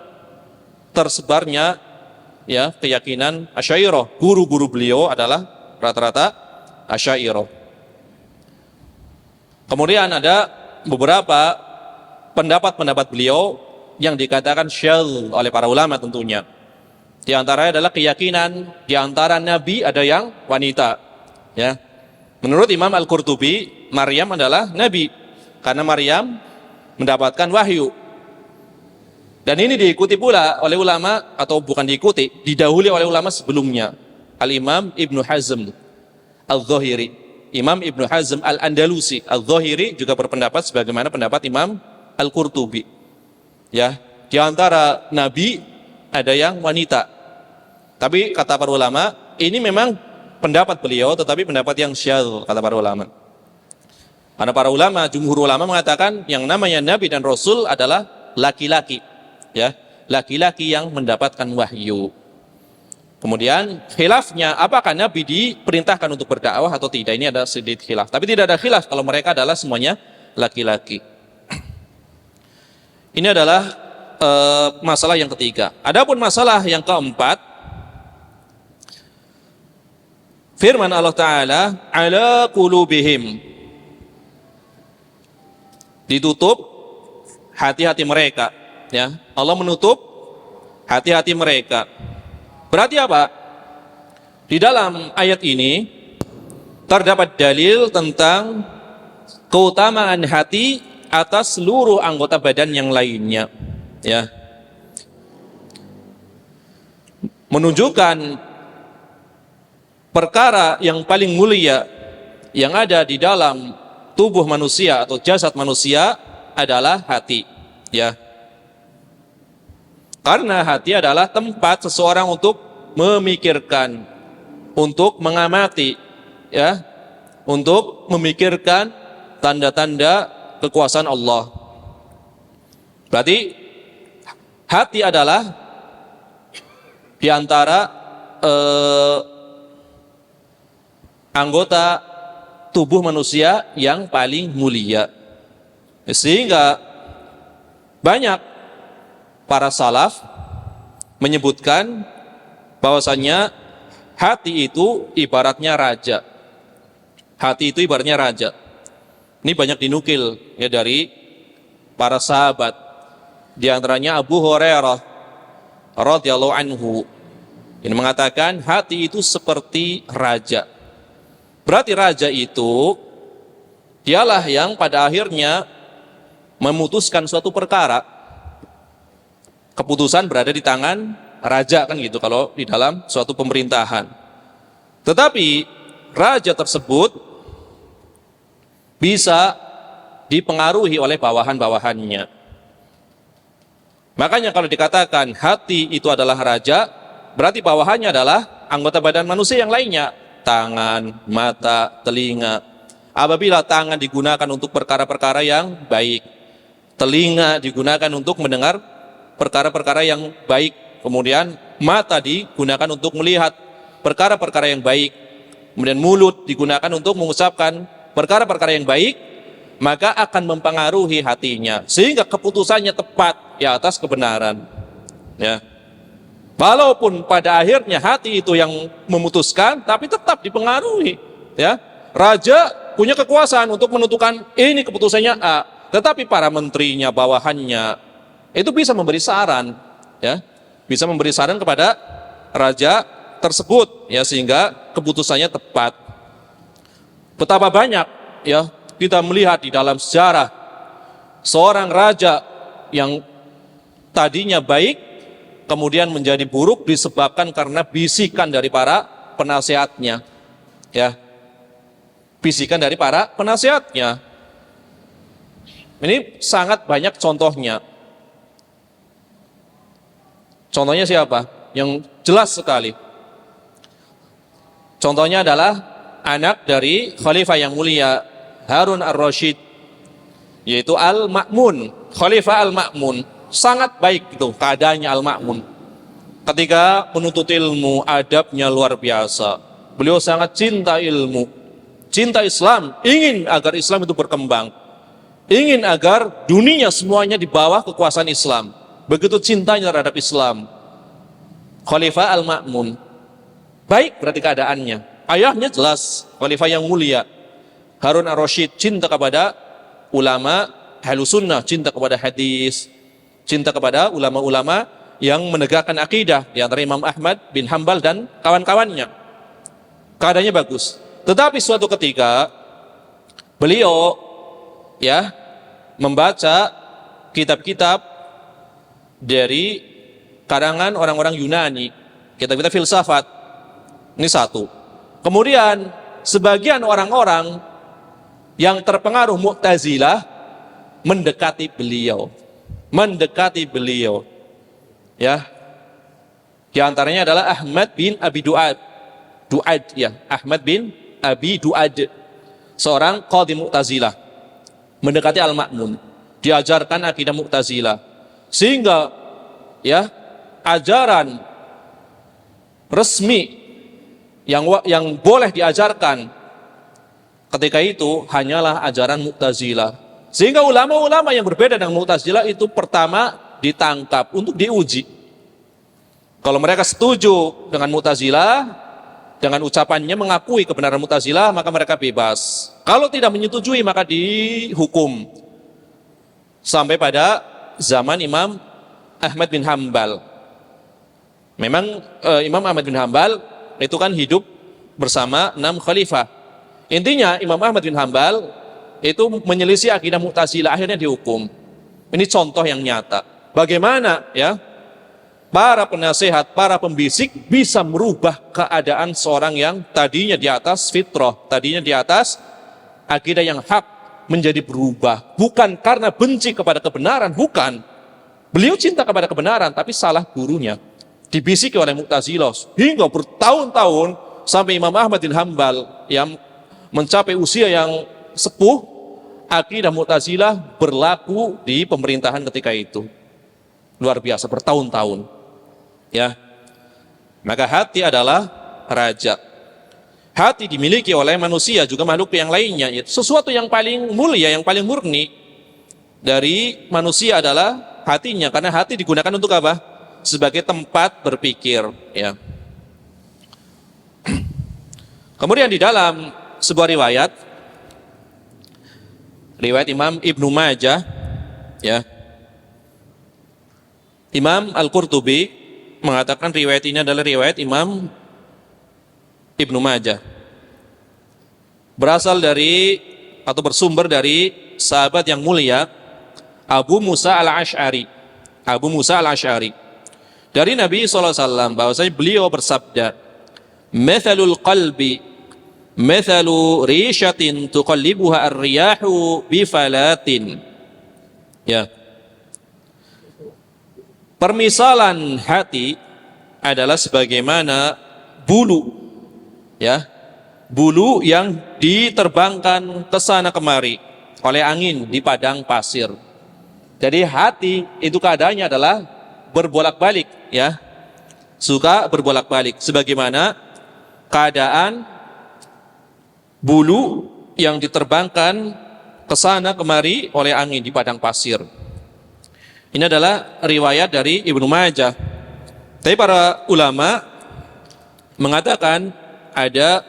tersebarnya, ya, keyakinan Asy'ariyah. Guru-guru beliau adalah rata-rata Asy'ariyah. Kemudian ada beberapa pendapat-pendapat beliau yang dikatakan syadz oleh para ulama tentunya. Di antaranya adalah keyakinan di antara nabi ada yang wanita. Ya. Menurut Imam Al-Qurtubi, Maryam adalah nabi karena Maryam mendapatkan wahyu. Dan ini diikuti pula oleh ulama, atau bukan diikuti, didahului oleh ulama sebelumnya. Al-Imam Ibnu Hazm Al-Zahiri, Imam Ibnu Hazm Al-Andalusi Al-Zahiri juga berpendapat sebagaimana pendapat Imam Al-Qurtubi. Ya, di antara nabi ada yang wanita. Tapi kata para ulama, ini memang pendapat beliau, tetapi pendapat yang syadz kata para ulama. Karena para ulama, jumhur ulama mengatakan yang namanya nabi dan rasul adalah laki-laki. Ya, laki-laki yang mendapatkan wahyu. Kemudian khilafnya, apakah Nabi diperintahkan untuk berdakwah atau tidak? Ini ada sedikit khilaf. Tapi tidak ada khilaf kalau mereka adalah semuanya laki-laki. Ini adalah masalah yang ketiga. Adapun masalah yang keempat, firman Allah Ta'ala, ala qulubihim, ditutup hati-hati mereka. Ya, Allah menutup hati-hati mereka. Berarti apa? Di dalam ayat ini terdapat dalil tentang keutamaan hati atas seluruh anggota badan yang lainnya, ya. Menunjukkan perkara yang paling mulia yang ada di dalam tubuh manusia atau jasad manusia adalah hati, ya. Karena hati adalah tempat seseorang untuk memikirkan, untuk mengamati, ya, untuk memikirkan tanda-tanda kekuasaan Allah. Berarti hati adalah di antara anggota tubuh manusia yang paling mulia. Sehingga banyak para salaf menyebutkan bahwasannya hati itu ibaratnya raja. Hati itu ibaratnya raja. Ini banyak dinukil ya dari para sahabat. Di antaranya Abu Hurairah radhiyallahu anhu. Ini mengatakan hati itu seperti raja. Berarti raja itu dialah yang pada akhirnya memutuskan suatu perkara. Keputusan berada di tangan raja, kan gitu kalau di dalam suatu pemerintahan. Tetapi raja tersebut bisa dipengaruhi oleh bawahan-bawahannya. Makanya kalau dikatakan hati itu adalah raja, berarti bawahannya adalah anggota badan manusia yang lainnya. Tangan, mata, telinga. Apabila tangan digunakan untuk perkara-perkara yang baik, telinga digunakan untuk mendengar perkara-perkara yang baik, kemudian mata digunakan untuk melihat perkara-perkara yang baik, kemudian mulut digunakan untuk mengucapkan perkara-perkara yang baik, maka akan mempengaruhi hatinya sehingga keputusannya tepat di atas kebenaran, ya. Walaupun pada akhirnya hati itu yang memutuskan, tapi tetap dipengaruhi, ya. Raja punya kekuasaan untuk menentukan ini keputusannya A, tetapi para menterinya, bawahannya itu bisa memberi saran, ya, bisa memberi saran kepada raja tersebut, ya, sehingga keputusannya tepat. Betapa banyak, ya, kita melihat di dalam sejarah seorang raja yang tadinya baik kemudian menjadi buruk disebabkan karena bisikan dari para penasehatnya, ya, bisikan dari para penasehatnya. Ini sangat banyak contohnya. Contohnya siapa? Yang jelas sekali. Contohnya adalah anak dari khalifah yang mulia Harun ar-Rasyid, yaitu Al-Ma'mun. Khalifah Al-Ma'mun sangat baik itu keadaannya Al-Ma'mun. Ketika menuntut ilmu, adabnya luar biasa. Beliau sangat cinta ilmu, cinta Islam, ingin agar Islam itu berkembang, ingin agar dunia semuanya di bawah kekuasaan Islam. Begitu cintanya terhadap Islam. Khalifah Al-Ma'mun baik berarti keadaannya. Ayahnya jelas khalifah yang mulia Harun ar-Rasyid, cinta kepada ulama Ahlus Sunnah, cinta kepada hadis, cinta kepada ulama-ulama yang menegakkan akidah, di antara Imam Ahmad bin Hanbal dan kawan-kawannya. Keadaannya bagus. Tetapi suatu ketika beliau, ya, membaca kitab-kitab dari karangan orang-orang Yunani, kitab-kitab filsafat. Ini satu. Kemudian sebagian orang-orang yang terpengaruh Mu'tazilah mendekati beliau. Ya. Di antaranya adalah Ahmad bin Abi Du'ad, ya, Ahmad bin Abi Du'ad, seorang qadhi Mu'tazilah, mendekati Al-Ma'mun, diajarkan akidah Mu'tazilah. Sehingga, ya, ajaran resmi yang boleh diajarkan ketika itu hanyalah ajaran Mu'tazilah. Sehingga ulama-ulama yang berbeda dengan Mu'tazilah itu pertama ditangkap untuk diuji. Kalau mereka setuju dengan Mu'tazilah, dengan ucapannya mengakui kebenaran Mu'tazilah, maka mereka bebas. Kalau tidak menyetujui maka dihukum. Sampai pada zaman Imam Ahmad bin Hambal. Memang Imam Ahmad bin Hambal itu kan hidup bersama 6 khalifah. Intinya Imam Ahmad bin Hambal itu menyelisih akidah Mu'tazilah, akhirnya dihukum. Ini contoh yang nyata. Bagaimana ya para penasehat, para pembisik bisa merubah keadaan seorang yang tadinya di atas fitrah, tadinya di atas akidah yang hak, menjadi berubah. Bukan karena benci kepada kebenaran, bukan. Beliau cinta kepada kebenaran, tapi salah gurunya. Dibisiki oleh Mu'tazilah hingga bertahun-tahun sampai Imam Ahmad bin Hambal yang mencapai usia yang sepuh, akidah Mu'tazilah berlaku di pemerintahan ketika itu. Luar biasa, bertahun-tahun. Ya. Maka hati adalah raja. Hati dimiliki oleh manusia juga makhluk yang lainnya. Sesuatu yang paling mulia, yang paling murni dari manusia adalah hatinya, karena hati digunakan untuk apa? Sebagai tempat berpikir, ya. Kemudian di dalam sebuah riwayat Imam Ibnu Majah, ya, Imam Al-Qurtubi mengatakan riwayat ini adalah riwayat Imam Ibnu Majah, berasal dari atau bersumber dari sahabat yang mulia Abu Musa Al-Asy'ari. Abu Musa Al-Asy'ari dari Nabi SAW bahwasanya beliau bersabda, "Mathalul qalbi mathalu rishatin tuqallibuha ar-riyahu bifalatin." Ya. Permisalan hati adalah sebagaimana bulu, ya, bulu yang diterbangkan ke sana kemari oleh angin di padang pasir. Jadi hati itu keadaannya adalah berbolak-balik, ya, suka berbolak-balik, sebagaimana keadaan bulu yang diterbangkan ke sana kemari oleh angin di padang pasir. Ini adalah riwayat dari Ibnu Majah. Tapi para ulama mengatakan ada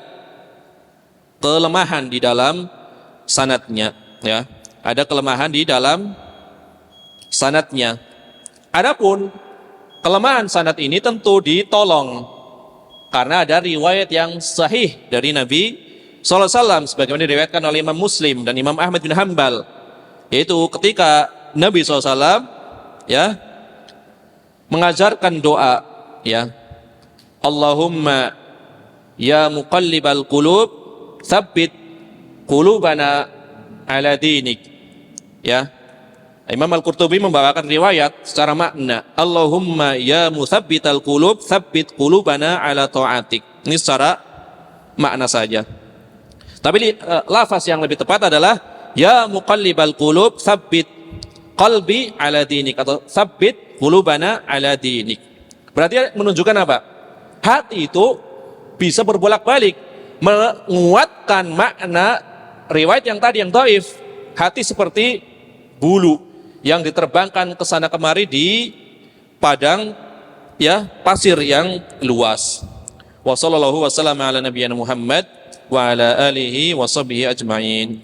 kelemahan di dalam sanadnya, ya. Ada kelemahan di dalam sanadnya. Adapun kelemahan sanad ini tentu ditolong karena ada riwayat yang sahih dari Nabi sallallahu alaihi wasallam sebagaimana diriwayatkan oleh Imam Muslim dan Imam Ahmad bin Hambal, yaitu ketika Nabi SAW, ya, mengajarkan doa, ya, Allahumma ya muqallibal qulub tsabbit qulubana ala dinik, ya. Imam Al-Qurtubi membawakan riwayat secara makna, Allahumma ya muthabbital qulub tsabbit qulubana ala ta'atik. Ini secara makna saja. Tapi lafaz yang lebih tepat adalah ya muqallibal qulub tsabbit qalbi ala dinik, atau tsabbit qulubana ala dinik. Berarti menunjukkan apa? Hati itu bisa berbolak-balik, menguatkan makna riwayat yang tadi yang dhaif. Hati seperti bulu yang diterbangkan ke sana kemari di padang, ya, pasir yang luas. Wa sallallahu wasallam ala nabiyyina Muhammad wa ala alihi wa sahbihi ajma'in.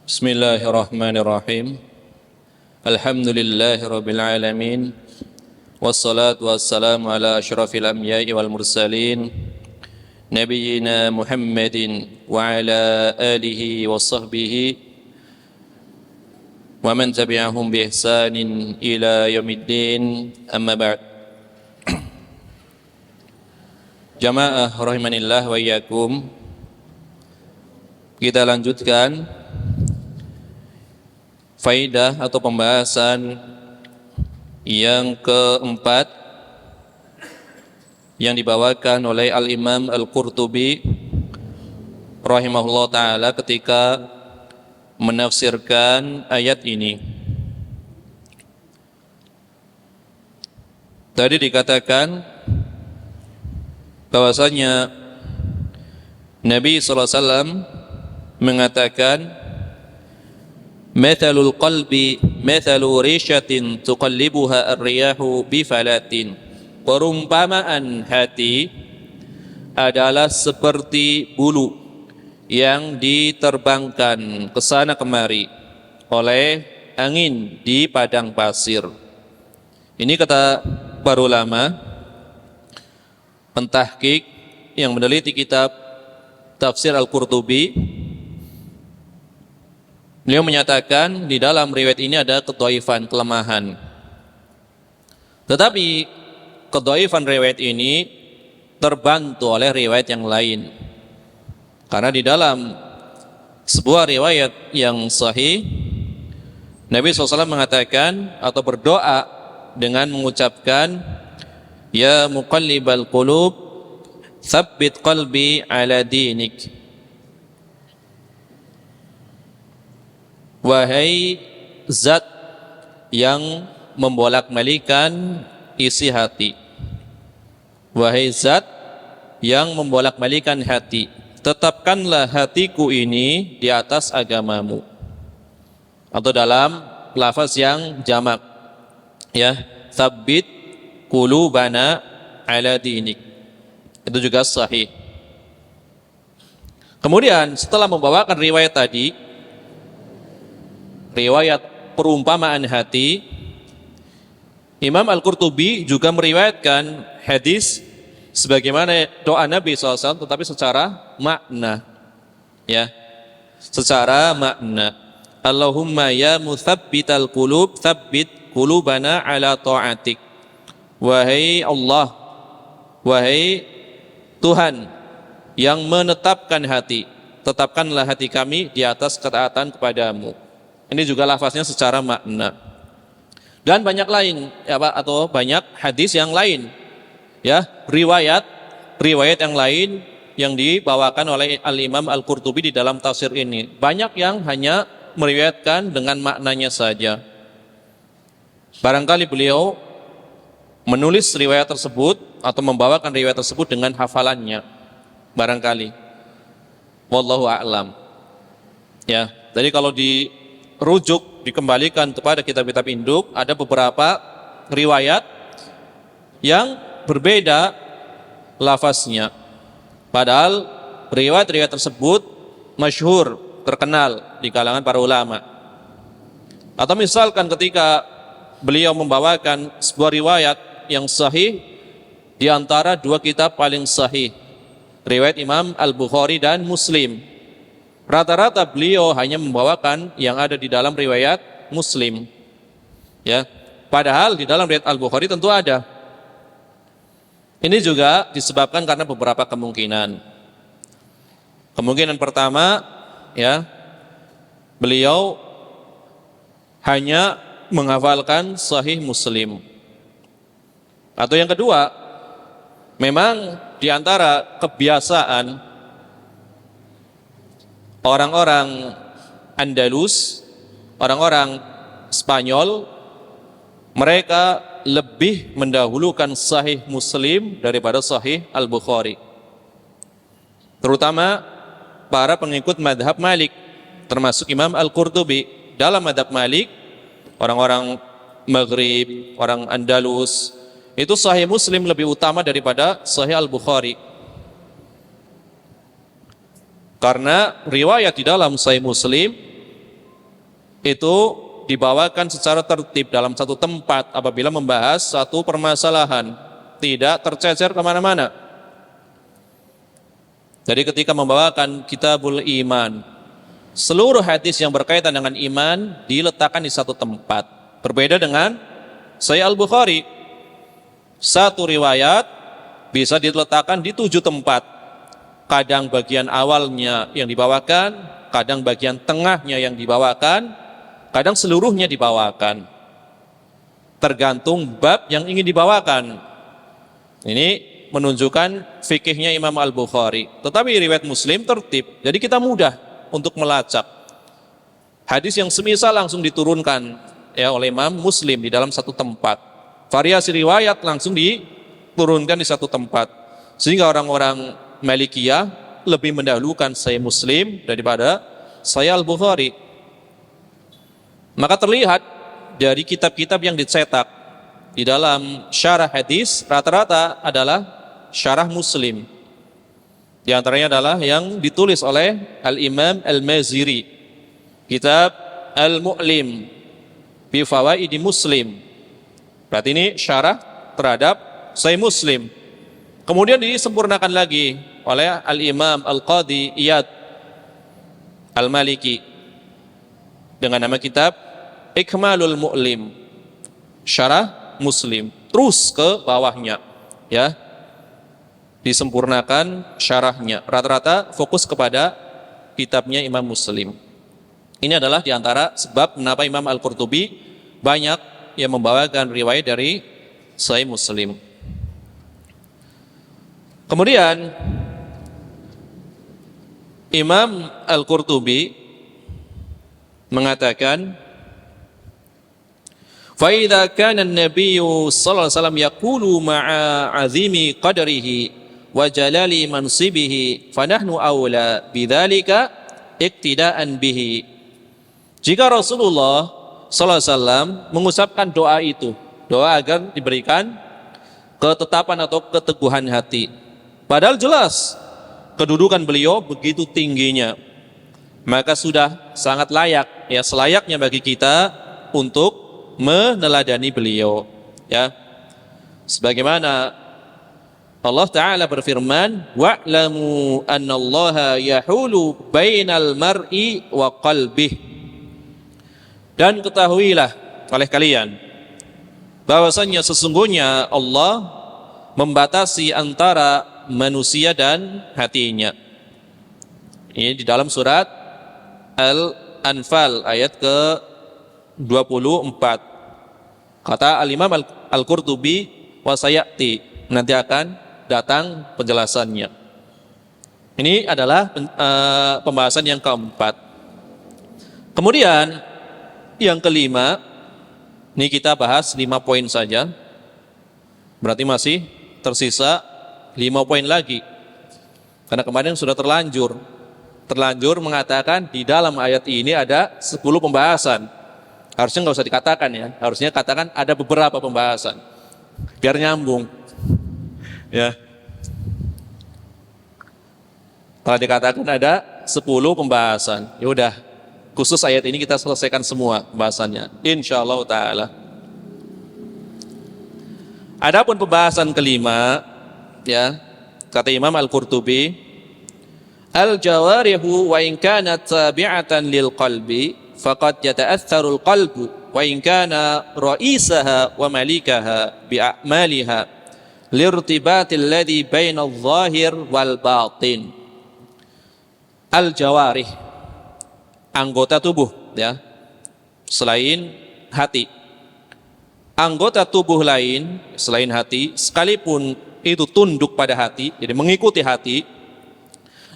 Bismillahirrahmanirrahim. Alhamdulillahirabbil alamin. Wassalatu wassalamu ala asyrafil anbiya'i wal mursalin nabiyyina Muhammadin wa ala alihi wa sahbihi wa man tabi'ahum bi ihsanin ila yaumiddin, amma ba'd. Jamaah rahimanillah wa iyyakum. Kita lanjutkan faidah atau pembahasan yang keempat yang dibawakan oleh Al-Imam Al-Qurtubi rahimahullah ta'ala ketika menafsirkan ayat ini. Tadi dikatakan bahwasanya Nabi SAW mengatakan, "Mathalul qalbi mathalu rishatin tuqallibuha ar-riyahu bifalatin." Perumpamaan hati adalah seperti bulu yang diterbangkan ke sana kemari oleh angin di padang pasir. Ini kata para ulama pentahqiq yang meneliti kitab Tafsir Al-Qurtubi. Beliau menyatakan di dalam riwayat ini ada kedhaifan, kelemahan. Tetapi kedhaifan riwayat ini terbantu oleh riwayat yang lain. Karena di dalam sebuah riwayat yang sahih, Nabi SAW mengatakan atau berdoa dengan mengucapkan, "Ya muqallibal qulub, tsabbit qalbi ala dinik." Wahai zat yang membolak-balikan isi hati, wahai zat yang membolak-balikan hati, tetapkanlah hatiku ini di atas agamamu. Atau dalam lafaz yang jamak, ya, tsabbit qulubana ala dinik. Itu juga sahih. Kemudian setelah membawakan riwayat tadi, riwayat perumpamaan hati, Imam Al-Qurtubi juga meriwayatkan hadis sebagaimana doa Nabi SAW, tetapi secara makna, ya, secara makna. Allahumma ya muthabbital qulub, tsabbit qulubana ala ta'atik. Wahai Allah, wahai Tuhan yang menetapkan hati, tetapkanlah hati kami di atas ketaatan kepadamu. Ini juga lafaznya secara makna. Dan banyak lain, ya Pak, atau banyak hadis yang lain, ya, riwayat yang lain yang dibawakan oleh Al-Imam Al-Qurtubi di dalam tafsir ini. Banyak yang hanya meriwayatkan dengan maknanya saja. Barangkali beliau menulis riwayat tersebut atau membawakan riwayat tersebut dengan hafalannya, barangkali. Wallahu a'lam. Ya, jadi kalau dirujuk, dikembalikan kepada kitab-kitab induk, ada beberapa riwayat yang berbeda lafaznya. Padahal riwayat-riwayat tersebut masyhur, terkenal di kalangan para ulama. Atau misalkan ketika beliau membawakan sebuah riwayat yang sahih di antara dua kitab paling sahih, riwayat Imam Al-Bukhari dan Muslim, rata-rata beliau hanya membawakan yang ada di dalam riwayat Muslim, ya. Padahal di dalam riwayat Al-Bukhari tentu ada. Ini juga disebabkan karena beberapa kemungkinan. Kemungkinan pertama, ya, beliau hanya menghafalkan Sahih Muslim. Atau yang kedua, memang di antara kebiasaan orang-orang Andalus, orang-orang Spanyol, mereka lebih mendahulukan Sahih Muslim daripada Sahih Al-Bukhari. Terutama para pengikut madhab Malik, termasuk Imam Al-Qurtubi. Dalam madhab Malik, orang-orang Maghrib, orang Andalus, itu Sahih Muslim lebih utama daripada Sahih Al-Bukhari. Karena riwayat di dalam Sahih Muslim itu dibawakan secara tertib dalam satu tempat apabila membahas satu permasalahan, tidak tercecer kemana-mana. Jadi ketika membawakan Kitabul Iman, seluruh hadis yang berkaitan dengan iman diletakkan di satu tempat. Berbeda dengan Sahih Al-Bukhari, satu riwayat bisa diletakkan di 7 tempat. Kadang bagian awalnya yang dibawakan, kadang bagian tengahnya yang dibawakan, kadang seluruhnya dibawakan. Tergantung bab yang ingin dibawakan. Ini menunjukkan fikihnya Imam Al-Bukhari. Tetapi riwayat Muslim tertib, jadi kita mudah untuk melacak. Hadis yang semisal langsung diturunkan, ya, oleh Imam Muslim di dalam satu tempat. Variasi riwayat langsung diturunkan di satu tempat. Sehingga orang-orang Malikiyah lebih mendahulukan Sahih Muslim daripada Sahih Al-Bukhari. Maka terlihat dari kitab-kitab yang dicetak di dalam syarah hadis rata-rata adalah syarah Muslim. Di antaranya adalah yang ditulis oleh Al-Imam Al-Maziri, kitab Al-Mu'lim bi Fawaidi Muslim. Berarti ini syarah terhadap Sahih Muslim. Kemudian disempurnakan lagi oleh Al-Imam Al-Qadi Iyad Al-Maliki dengan nama kitab Ikmalul Mu'lim, syarah Muslim. Terus ke bawahnya, ya, disempurnakan syarahnya. Rata-rata fokus kepada kitabnya Imam Muslim. Ini adalah diantara sebab kenapa Imam Al-Qurtubi banyak yang membawakan riwayat dari Sahih Muslim. Kemudian Imam Al-Qurtubi mengatakan, fa idza kana an-nabiy sallallahu alaihi wasallam yaqulu ma'a 'azimi qadrihi wa jalali mansibihi fa nahnu aula bidzalika iktidaan bihi. Jika Rasulullah sallallahu alaihi wasallam mengucapkan doa itu, doa agar diberikan ketetapan atau keteguhan hati, padahal jelas kedudukan beliau begitu tingginya, maka sudah sangat layak, ya, selayaknya bagi kita untuk meneladani beliau, ya. Sebagaimana Allah Ta'ala berfirman, wa'lamu annallaha yahulu bainal mar'i wa qalbih. Dan ketahuilah oleh kalian bahwasanya sesungguhnya Allah membatasi antara manusia dan hatinya. Ini di dalam surat Al-Anfal ayat ke-24. Kata Al-Imam Al-Qurtubi, wa sayati, nanti akan datang penjelasannya. Ini adalah pembahasan yang keempat. Kemudian yang kelima, ini kita bahas 5 poin saja. Berarti masih tersisa 5 poin lagi. Karena kemarin sudah terlanjur mengatakan di dalam ayat ini ada 10 pembahasan. Harusnya nggak usah dikatakan, ya. Harusnya katakan ada beberapa pembahasan. Biar nyambung. Ya. Telah dikatakan ada 10 pembahasan. Ya udah, khusus ayat ini kita selesaikan semua pembahasannya, insyaallah taala. Adapun pembahasan kelima, ya, kata Imam Al-Qurtubi, al-jawarihu wa in kanat tabi'atan lil qalbi faqad yata'atharu al-qalbu wa in kana ra'isaha wa malikaha bi a'maliha lirtibati alladhi baina adh-dhahir wal batin. Al-jawarih, anggota tubuh, ya, selain hati. Anggota tubuh lain selain hati, sekalipun itu tunduk pada hati, jadi mengikuti hati,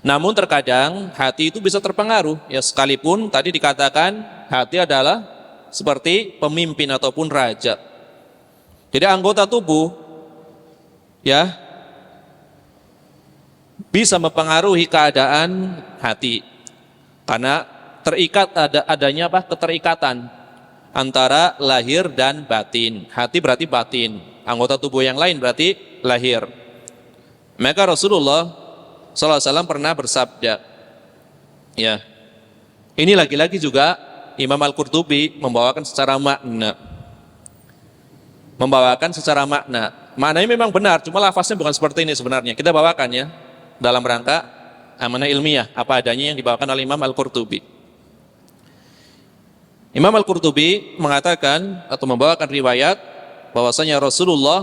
namun terkadang hati itu bisa terpengaruh, ya, sekalipun tadi dikatakan hati adalah seperti pemimpin ataupun raja. Jadi anggota tubuh, ya, bisa mempengaruhi keadaan hati karena terikat, adanya keterikatan antara lahir dan batin. Hati berarti batin, anggota tubuh yang lain berarti lahir. Maka Rasulullah SAW pernah bersabda, ya, ini lagi-lagi juga Imam Al-Qurtubi membawakan secara makna. Maknanya memang benar, cuma lafaznya bukan seperti ini sebenarnya. Kita bawakan, ya, dalam rangka amanah ilmiah, apa adanya yang dibawakan oleh Imam Al-Qurtubi. Imam Al-Qurtubi mengatakan atau membawakan riwayat bahwasanya Rasulullah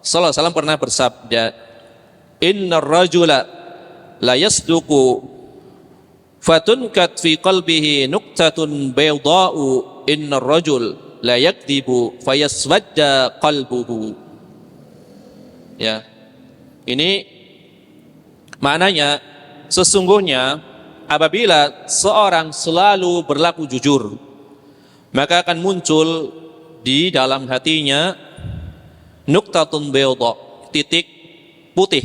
sallallahu alaihi wasallam pernah bersabda, innar rajula la yasduqu fatunkat fi qalbihi nuqtatun bayda'u innar rajul la yakdzibu fayaswadda qalbuhu. Ya. Ini maknanya, sesungguhnya apabila seorang selalu berlaku jujur, maka akan muncul di dalam hatinya nuqtatun bayda, titik putih,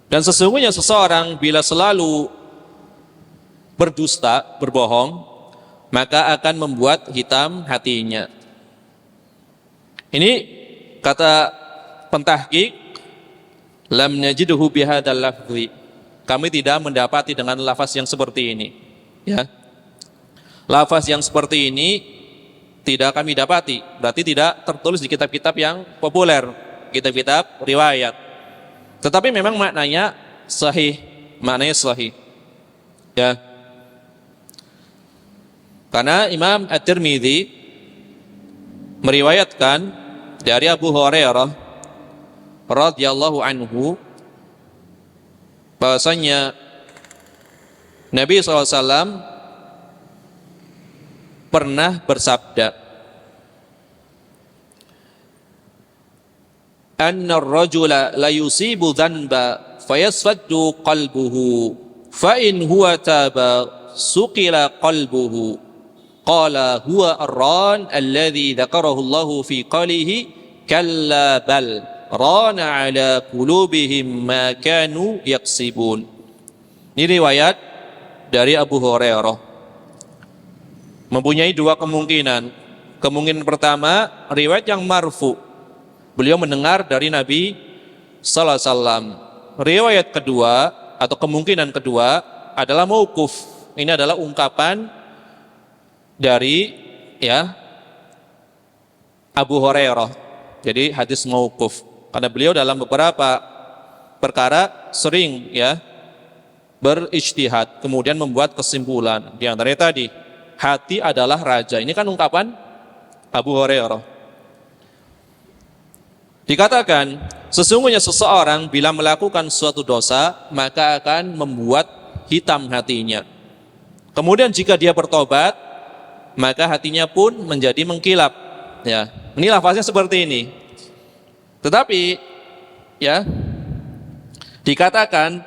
Dan sesungguhnya seseorang bila selalu berdusta, berbohong, maka akan membuat hitam hatinya. Ini kata pentahqiq, lam najidhu bihadzal lafzi. Kami tidak mendapati dengan lafaz yang seperti ini. Ya. Lafaz yang seperti ini tidak kami dapati. Berarti tidak tertulis di kitab-kitab yang populer, kitab-kitab riwayat. Tetapi memang maknanya sahih, Ya. Karena Imam At-Tirmidzi meriwayatkan dari Abu Hurairah radhiyallahu anhu bahwasanya Nabi SAW pernah bersabda, anna ar-rajula la yusibu dhanba fayasfaddu qalbuhu fa in huwa taba suqila qalbuhu qala huwa ar-ran alladhi dzakarahu Allah fi qalihi kalla bal rana ala qulubihim ma kanu yaksibun. Ini riwayat dari Abu Hurairah. Mempunyai dua kemungkinan. Kemungkinan pertama riwayat yang marfu. Beliau mendengar dari Nabi sallallahu alaihi wasallam. Riwayat kedua atau kemungkinan kedua adalah mauquf. Ini adalah ungkapan dari Abu Hurairah. Jadi hadis mauquf. Karena beliau dalam beberapa perkara sering berijtihad, kemudian membuat kesimpulan. Di antaranya tadi, hati adalah raja. Ini kan ungkapan Abu Hurairah. Dikatakan, sesungguhnya seseorang bila melakukan suatu dosa, maka akan membuat hitam hatinya. Kemudian jika dia bertobat, maka hatinya pun menjadi mengkilap. Ya, ini lafaznya seperti ini. Tetapi dikatakan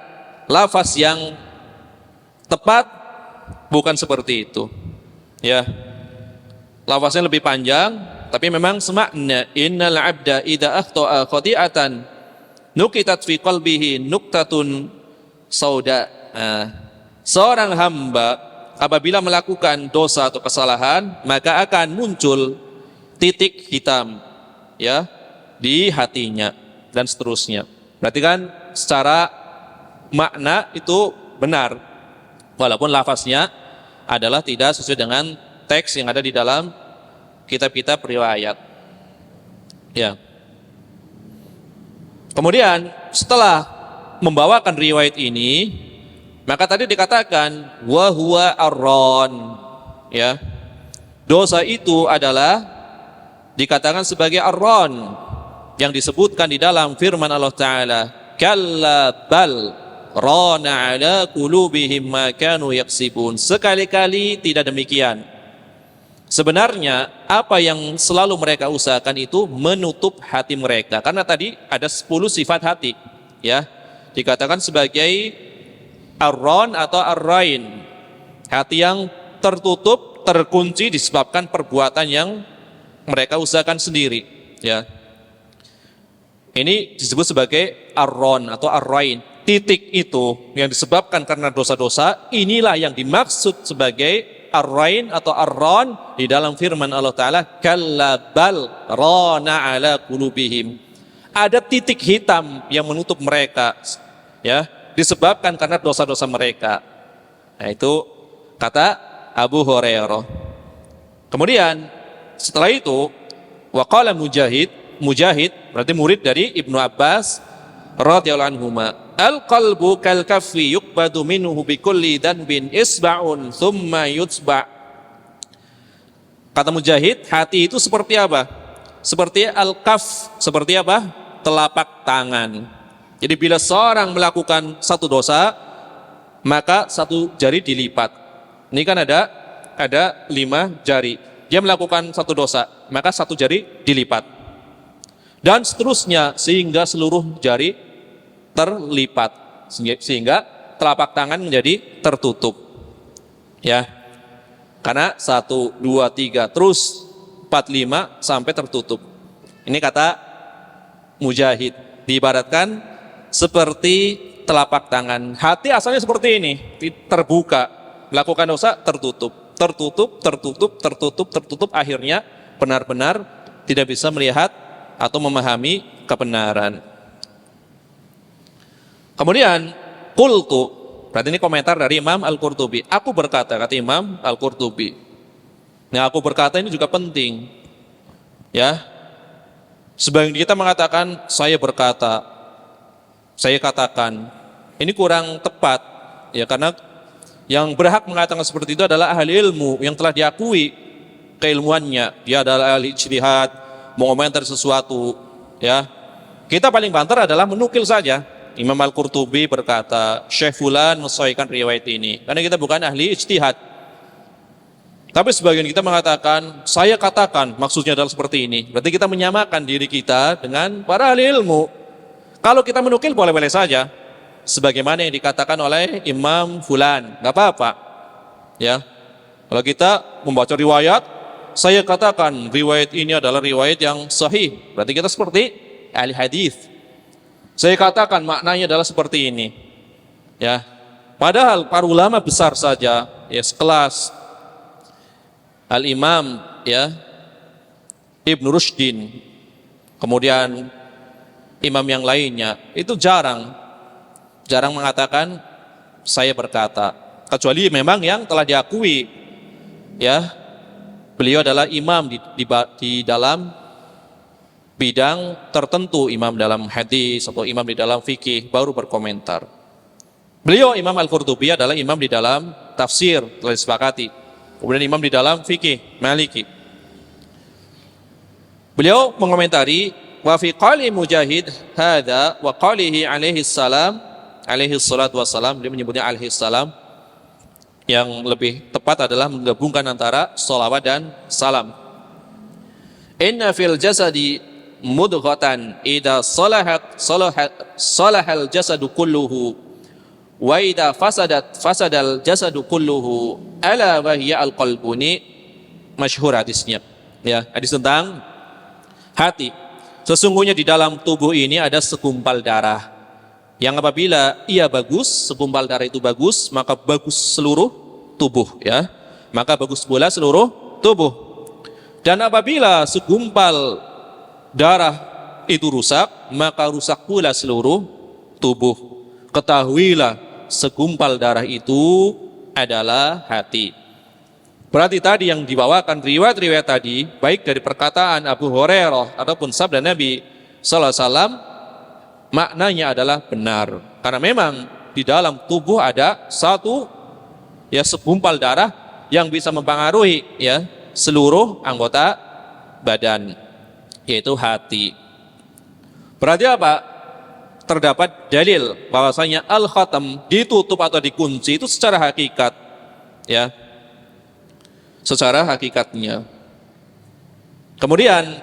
lafaz yang tepat bukan seperti itu. Ya. Lafaznya lebih panjang, tapi memang semakna, innal 'abda idza akhta'a khati'atan nukitat fi qalbihi nuktatun sauda. Seorang hamba apabila melakukan dosa atau kesalahan, maka akan muncul titik hitam di hatinya dan seterusnya. Berarti kan secara makna itu benar, walaupun lafaznya adalah tidak sesuai dengan teks yang ada di dalam kitab-kitab riwayat. Ya. Kemudian setelah membawakan riwayat ini, maka tadi dikatakan wa huwa ar-ran. Ya. Dosa itu adalah dikatakan sebagai ar-ran yang disebutkan di dalam firman Allah Ta'ala, kalla bal rana ala qulubihim ma kanu yaksibun. Sekali-kali tidak demikian. Sebenarnya apa yang selalu mereka usahakan itu menutup hati mereka. Karena tadi ada 10 sifat hati, dikatakan sebagai ar-ran atau ar-rain, hati yang tertutup, terkunci disebabkan perbuatan yang mereka usahakan sendiri. Ini disebut sebagai ar-ran atau ar-rain. Titik itu yang disebabkan karena dosa-dosa, inilah yang dimaksud sebagai ar-rain atau ar-ran di dalam firman Allah Ta'ala, kalla bal rana ala qulubihim. Ada titik hitam yang menutup mereka, disebabkan karena dosa-dosa mereka. Nah, itu kata Abu Hurairah. Kemudian setelah itu waqala Mujahid berarti murid dari Ibnu Abbas radhiyallahu anhuma, al-qalbu kal kaffi yuqbadu minhu bi kulli dhanbin isba'un thumma yutba'. Kata Mujahid, hati itu seperti apa? Seperti al-kaf, seperti apa? Telapak tangan. Jadi bila seorang melakukan satu dosa, maka satu jari dilipat. Ini kan ada 5 jari. Dia melakukan satu dosa, maka satu jari dilipat. Dan seterusnya sehingga seluruh jari terlipat, sehingga telapak tangan menjadi tertutup. Karena 1, 2, 3 terus 4, 5 sampai tertutup. Ini kata Mujahid, diibaratkan seperti telapak tangan. Hati asalnya seperti ini, terbuka. Melakukan dosa tertutup, tertutup, tertutup, tertutup, tertutup. Akhirnya benar-benar tidak bisa melihat atau memahami kebenaran. Kemudian qultu, berarti ini komentar dari Imam Al-Qurtubi. Aku berkata, kata Imam Al-Qurtubi. Nah, aku berkata ini juga penting. Ya. Sebagian kita mengatakan saya berkata, saya katakan. Ini kurang tepat, ya, karena yang berhak mengatakan seperti itu adalah ahli ilmu yang telah diakui keilmuannya. Dia adalah ahli ijtihad, mengomentari sesuatu, ya. Kita paling banter adalah menukil saja. Imam Al-Qurtubi berkata, Syekh Fulan mensahihkan riwayat ini. Karena kita bukan ahli ijtihad. Tapi sebagian kita mengatakan, saya katakan, maksudnya adalah seperti ini. Berarti kita menyamakan diri kita dengan para ahli ilmu. Kalau kita menukil boleh-boleh saja. Sebagaimana yang dikatakan oleh Imam Fulan, nggak apa-apa. Ya. Kalau kita membaca riwayat, saya katakan riwayat ini adalah riwayat yang sahih. Berarti kita seperti ahli hadis. Saya katakan maknanya adalah seperti ini. Ya. Padahal para ulama besar saja, ya, sekelas Al-Imam, ya, Ibn Rushdin, kemudian imam yang lainnya, itu jarang mengatakan saya berkata, kecuali memang yang telah diakui, ya, beliau adalah imam di dalam bidang tertentu, imam dalam hadis atau imam di dalam fikih, baru berkomentar. Beliau Imam Al-Qurtubi adalah imam di dalam tafsir, telah disepakati. Kemudian imam di dalam fikih, Maliki. Beliau mengomentari wa fi qali Mujahid hadza wa qalihi alaihi salam, alaihi salatu wassalam, dia menyebutnya alaihi salam. Yang lebih tepat adalah menggabungkan antara sholawat dan salam. Inna fil jasadi mudghatan idza salahal jasadu kulluhu wa idza fasadal jasadu kulluhu ala wa hiya al-qalbuni, masyhur hadisnya, ya, hadis tentang hati. Sesungguhnya di dalam tubuh ini ada segumpal darah yang apabila ia bagus, segumpal darah itu bagus, maka bagus seluruh tubuh, ya, maka bagus pula seluruh tubuh. Dan apabila segumpal darah itu rusak, maka rusak pula seluruh tubuh. Ketahuilah segumpal darah itu adalah hati. Berarti tadi yang dibawakan riwayat-riwayat tadi, baik dari perkataan Abu Hurairah ataupun sabda Nabi sallallahu alaihi wasallam, maknanya adalah benar. Karena memang di dalam tubuh ada satu, ya, segumpal darah yang bisa mempengaruhi, ya, seluruh anggota badan, yaitu hati. Berarti apa? Terdapat dalil bahwasanya al-khatam ditutup atau dikunci itu secara hakikat, ya, secara hakikatnya. Kemudian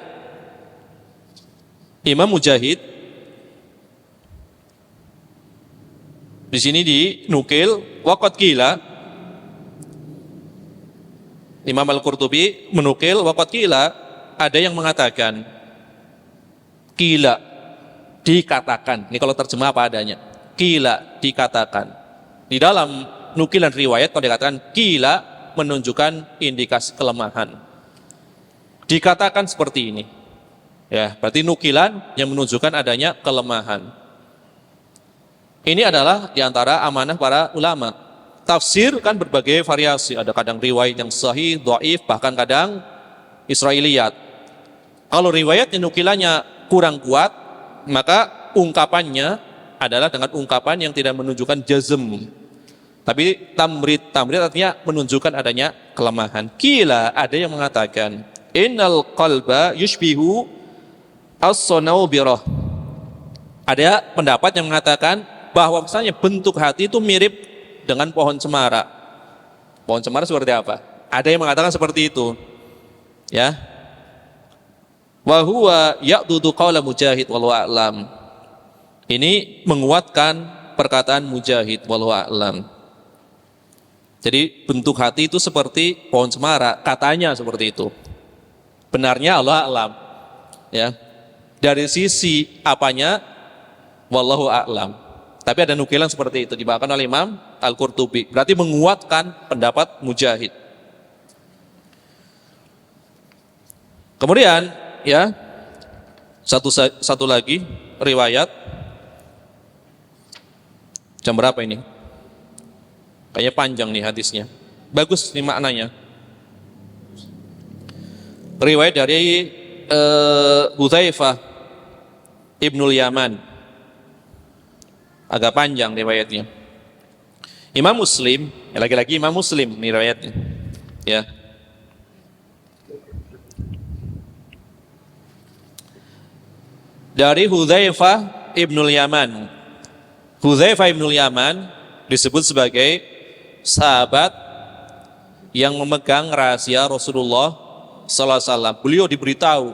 Imam Mujahid di sini dinukil waqad qila, Imam Al-Qurtubi menukil waqad qila, ada yang mengatakan, qila, dikatakan. Ini kalau terjemah apa adanya. Qila, dikatakan. Di dalam nukilan riwayat kalau dikatakan qila, menunjukkan indikasi kelemahan. Dikatakan seperti ini. Ya, berarti nukilan yang menunjukkan adanya kelemahan. Ini adalah diantara amanah para ulama. Tafsir kan berbagai variasi. Ada kadang riwayat yang sahih, dhaif, bahkan kadang Israiliyat. Kalau riwayatnya nukilannya kurang kuat, maka ungkapannya adalah dengan ungkapan yang tidak menunjukkan jazm, tapi tamrid artinya menunjukkan adanya kelemahan. Kila, ada yang mengatakan innal qalba yushbihu as-sanawbirah. Ada pendapat yang mengatakan bahwa misalnya bentuk hati itu mirip dengan pohon cemara. Pohon cemara seperti apa? Ada yang mengatakan seperti itu, ya. Wa huwa ya'dudu qaula Mujahid wallahu a'lam. Ini menguatkan perkataan Mujahid wallahu a'lam. Jadi bentuk hati itu seperti pohon cemara, katanya seperti itu. Benarnya Allah a'lam, ya. Dari sisi apanya wallahu a'lam. Tapi ada nukilan seperti itu dibawakan oleh Imam Al-Qurtubi. Berarti menguatkan pendapat Mujahid. Kemudian ya satu lagi riwayat. Jam berapa ini? Kayaknya panjang nih hadisnya. Bagus nih maknanya. Riwayat dari Hudzaifah Ibnul Yaman. Agak panjang riwayatnya. Imam Muslim, lagi-lagi Imam Muslim nih riwayatnya. Ya. Dari Hudzaifah Ibnul Yaman. Hudzaifah Ibnul Yaman disebut sebagai sahabat yang memegang rahasia Rasulullah sallallahu alaihi wasallam. Beliau diberitahu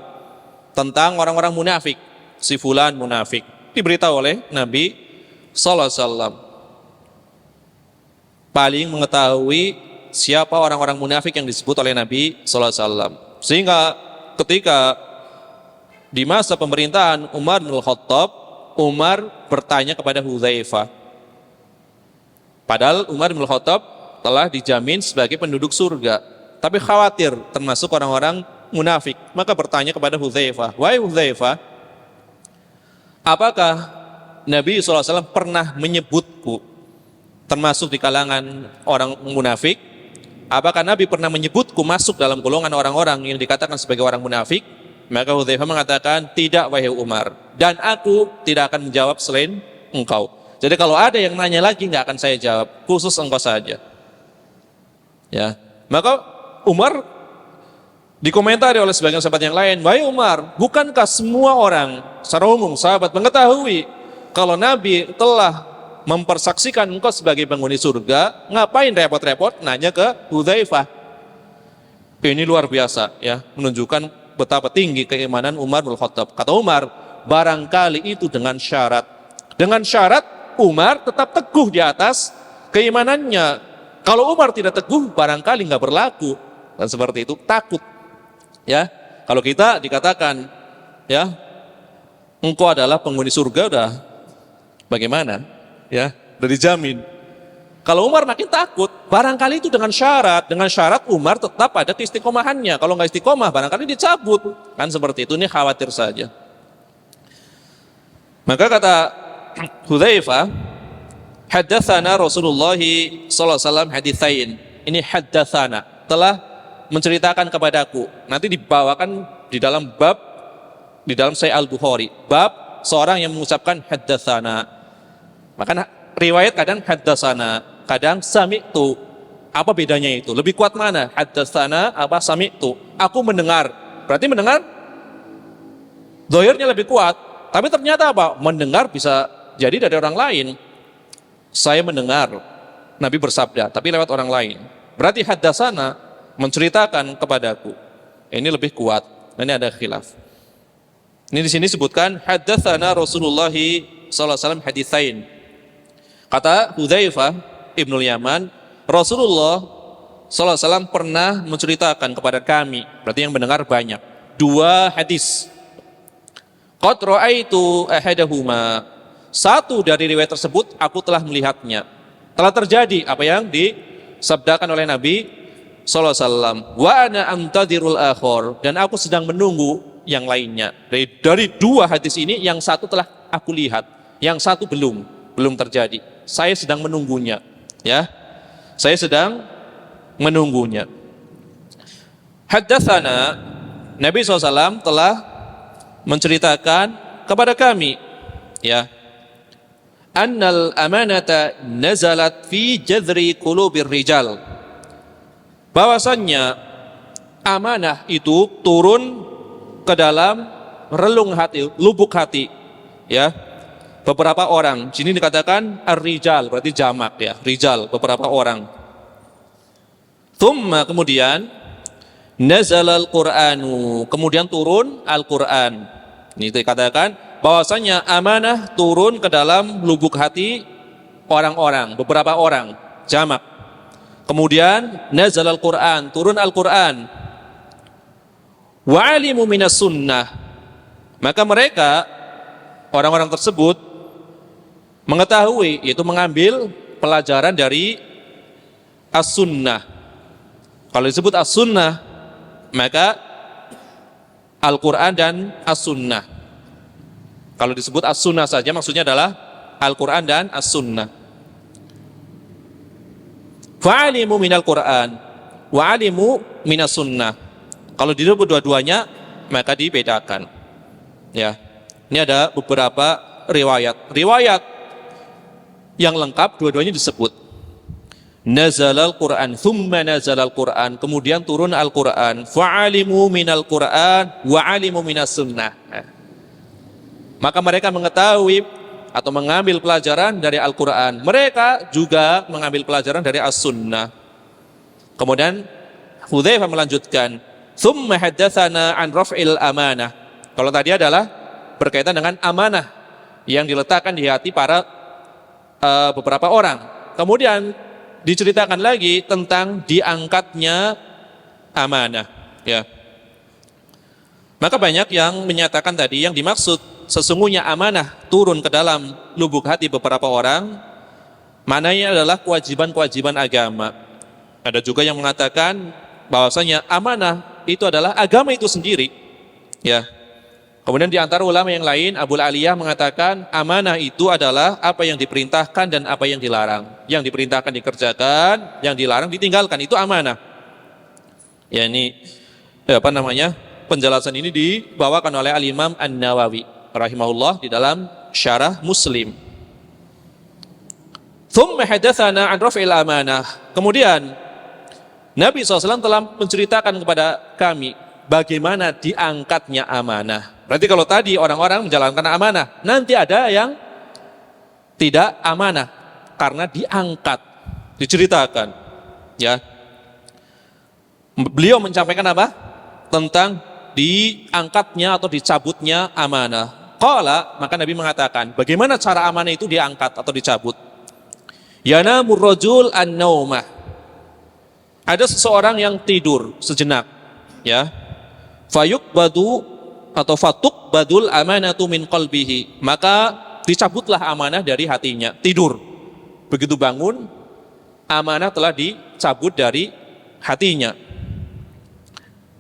tentang orang-orang munafik, si fulan munafik. Diberitahu oleh Nabi sallallahu alaihi wasallam. Paling mengetahui siapa orang-orang munafik yang disebut oleh Nabi sallallahu alaihi wasallam. Sehingga ketika di masa pemerintahan Umar bin Khattab, Umar bertanya kepada Hudzaifah. Padahal Umar bin Khattab telah dijamin sebagai penduduk surga, tapi khawatir termasuk orang-orang munafik. Maka bertanya kepada Hudzaifah, "Wahai Hudzaifah, apakah Nabi SAW pernah menyebutku termasuk di kalangan orang munafik? Apakah Nabi pernah menyebutku masuk dalam golongan orang-orang yang dikatakan sebagai orang munafik?" Maka Hudzaifah mengatakan, "Tidak wahai Umar, dan aku tidak akan menjawab selain engkau." Jadi kalau ada yang nanya lagi nggak akan saya jawab, khusus engkau saja. Ya, maka Umar dikomentari oleh sebagian sahabat yang lain, "Wahai Umar, bukankah semua orang secara umum sahabat mengetahui kalau Nabi telah mempersaksikan engkau sebagai penghuni surga, ngapain repot-repot nanya ke Hudzaifah?" Ini luar biasa ya, menunjukkan betapa tinggi keimanan Umar bin Khattab. Kata Umar, barangkali itu dengan syarat. Dengan syarat Umar tetap teguh di atas keimanannya. Kalau Umar tidak teguh, barangkali nggak berlaku. Dan seperti itu, takut. Ya, kalau kita dikatakan, ya, engkau adalah penghuni surga, udah bagaimana? Ya, udah dijamin. Kalau Umar makin takut, barangkali itu dengan syarat Umar tetap ada keistiqomahannya. Kalau nggak istiqomah, barangkali dicabut. Kan seperti itu, ini khawatir saja. Maka kata Hudzaifah, haddatsana Rasulullah sallallahu alaihi wasallam haditsain. Ini haddatsana, telah menceritakan kepadaku. Nanti dibawakan di dalam bab di dalam Sahih Al-Bukhari, bab seorang yang mengucapkan haddatsana. Maka riwayat kadang haddatsana, kadang sami'tu. Apa bedanya itu? Lebih kuat mana? Haddatsana apa sami'tu? Aku mendengar. Berarti mendengar zahirnya lebih kuat. Tapi ternyata apa? Mendengar bisa jadi dari orang lain. Saya mendengar Nabi bersabda, tapi lewat orang lain. Berarti haddatsana menceritakan kepadaku. Ini lebih kuat. Ini ada khilaf. Ini di sini sebutkan haddatsana Rasulullah sallallahu alaihi wasallam haditsain. Kata Hudzaifah Ibnul Yaman, Rasulullah sallallahu alaihi wasallam pernah menceritakan kepada kami, berarti yang mendengar banyak, 2 hadis. Qad ra'aitu ahadahuma. Satu dari riwayat tersebut aku telah melihatnya. Telah terjadi apa yang disabdakan oleh Nabi sallallahu alaihi wasallam. Wa ana amtadirul akhar, dan aku sedang menunggu yang lainnya. Dari 2 hadis ini, yang satu telah aku lihat, yang satu belum terjadi. Saya sedang menunggunya, ya. Saya sedang menunggunya. Haddatsana, Nabi SAW telah menceritakan kepada kami, ya, annal amanata nazalat fi jadri qulubir rijal. Bahwasannya amanah itu turun ke dalam relung hati, lubuk hati, ya. Beberapa orang, sini dikatakan ar-rijal, berarti jamak ya, rijal, beberapa orang. Thumma, kemudian nazalal Qur'anu, kemudian turun Al-Qur'an. Ini dikatakan bahwasanya amanah turun ke dalam lubuk hati orang-orang, beberapa orang, jamak. Kemudian nazalal Qur'an, turun Al-Qur'an. Wa alimu minas sunnah. Maka mereka, orang-orang tersebut, Mengetahui yaitu mengambil pelajaran dari as-sunnah. Kalau disebut as-sunnah, maka Al-Quran dan as-sunnah. Kalau disebut as-sunnah saja maksudnya adalah Al-Quran dan as-sunnah. Fa'alimu minal Quran wa'alimu minas sunnah. Kalau disebut dua-duanya maka dibedakan. Ya, ini ada beberapa riwayat yang lengkap, dua-duanya disebut. Nazalal Quran, thumma nazalal Quran, kemudian turun Al-Quran. Fa'alimu minal Quran wa'alimu minas sunnah. Maka mereka mengetahui atau mengambil pelajaran dari Al-Quran. Mereka juga mengambil pelajaran dari As-Sunnah. Kemudian Hudzaifah melanjutkan, thumma haddatsana an raf'il amanah. Kalau tadi adalah berkaitan dengan amanah yang diletakkan di hati para beberapa orang. Kemudian diceritakan lagi tentang diangkatnya amanah. Ya. Maka banyak yang menyatakan tadi yang dimaksud sesungguhnya amanah turun ke dalam lubuk hati beberapa orang, mananya adalah kewajiban-kewajiban agama. Ada juga yang mengatakan bahwasanya amanah itu adalah agama itu sendiri. Ya. Kemudian di antara ulama yang lain, Abul Aliyah mengatakan amanah itu adalah apa yang diperintahkan dan apa yang dilarang. Yang diperintahkan dikerjakan, yang dilarang ditinggalkan, itu amanah. Ya, ini penjelasan ini dibawakan oleh Al-Imam An-Nawawi rahimahullah di dalam syarah Muslim. Thumma hadatsana an raf'il amanah. Kemudian Nabi SAW telah menceritakan kepada kami bagaimana diangkatnya amanah. Berarti kalau tadi orang-orang menjalankan amanah, nanti ada yang tidak amanah karena diangkat, diceritakan. Ya. Beliau menyampaikan apa? Tentang diangkatnya atau dicabutnya amanah. Qala, maka Nabi mengatakan, bagaimana cara amanah itu diangkat atau dicabut? Yanamur rajul an-naumah. Ada seseorang yang tidur sejenak, ya. Fayuqbadu atau fatuqbadul amanatu min qalbihi. Maka dicabutlah amanah dari hatinya, tidur. Begitu bangun, amanah telah dicabut dari hatinya.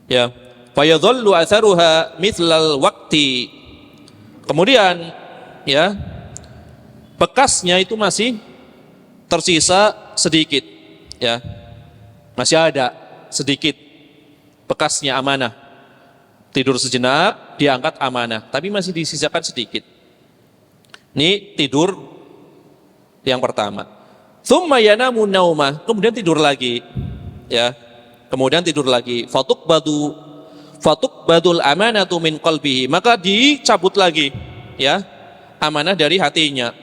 Ya. Fayadhallu atharuha mithlal waqti. Kemudian ya, bekasnya itu masih tersisa sedikit, ya. Masih ada sedikit bekasnya amanah. Tidur sejenak, diangkat amanah, tapi masih disisakan sedikit. Ini tidur yang pertama. Tsumma yanamu naumah, kemudian tidur lagi, ya. Kemudian tidur lagi. Fatuqbadul amanatu min qalbihi, maka dicabut lagi, ya, amanah dari hatinya.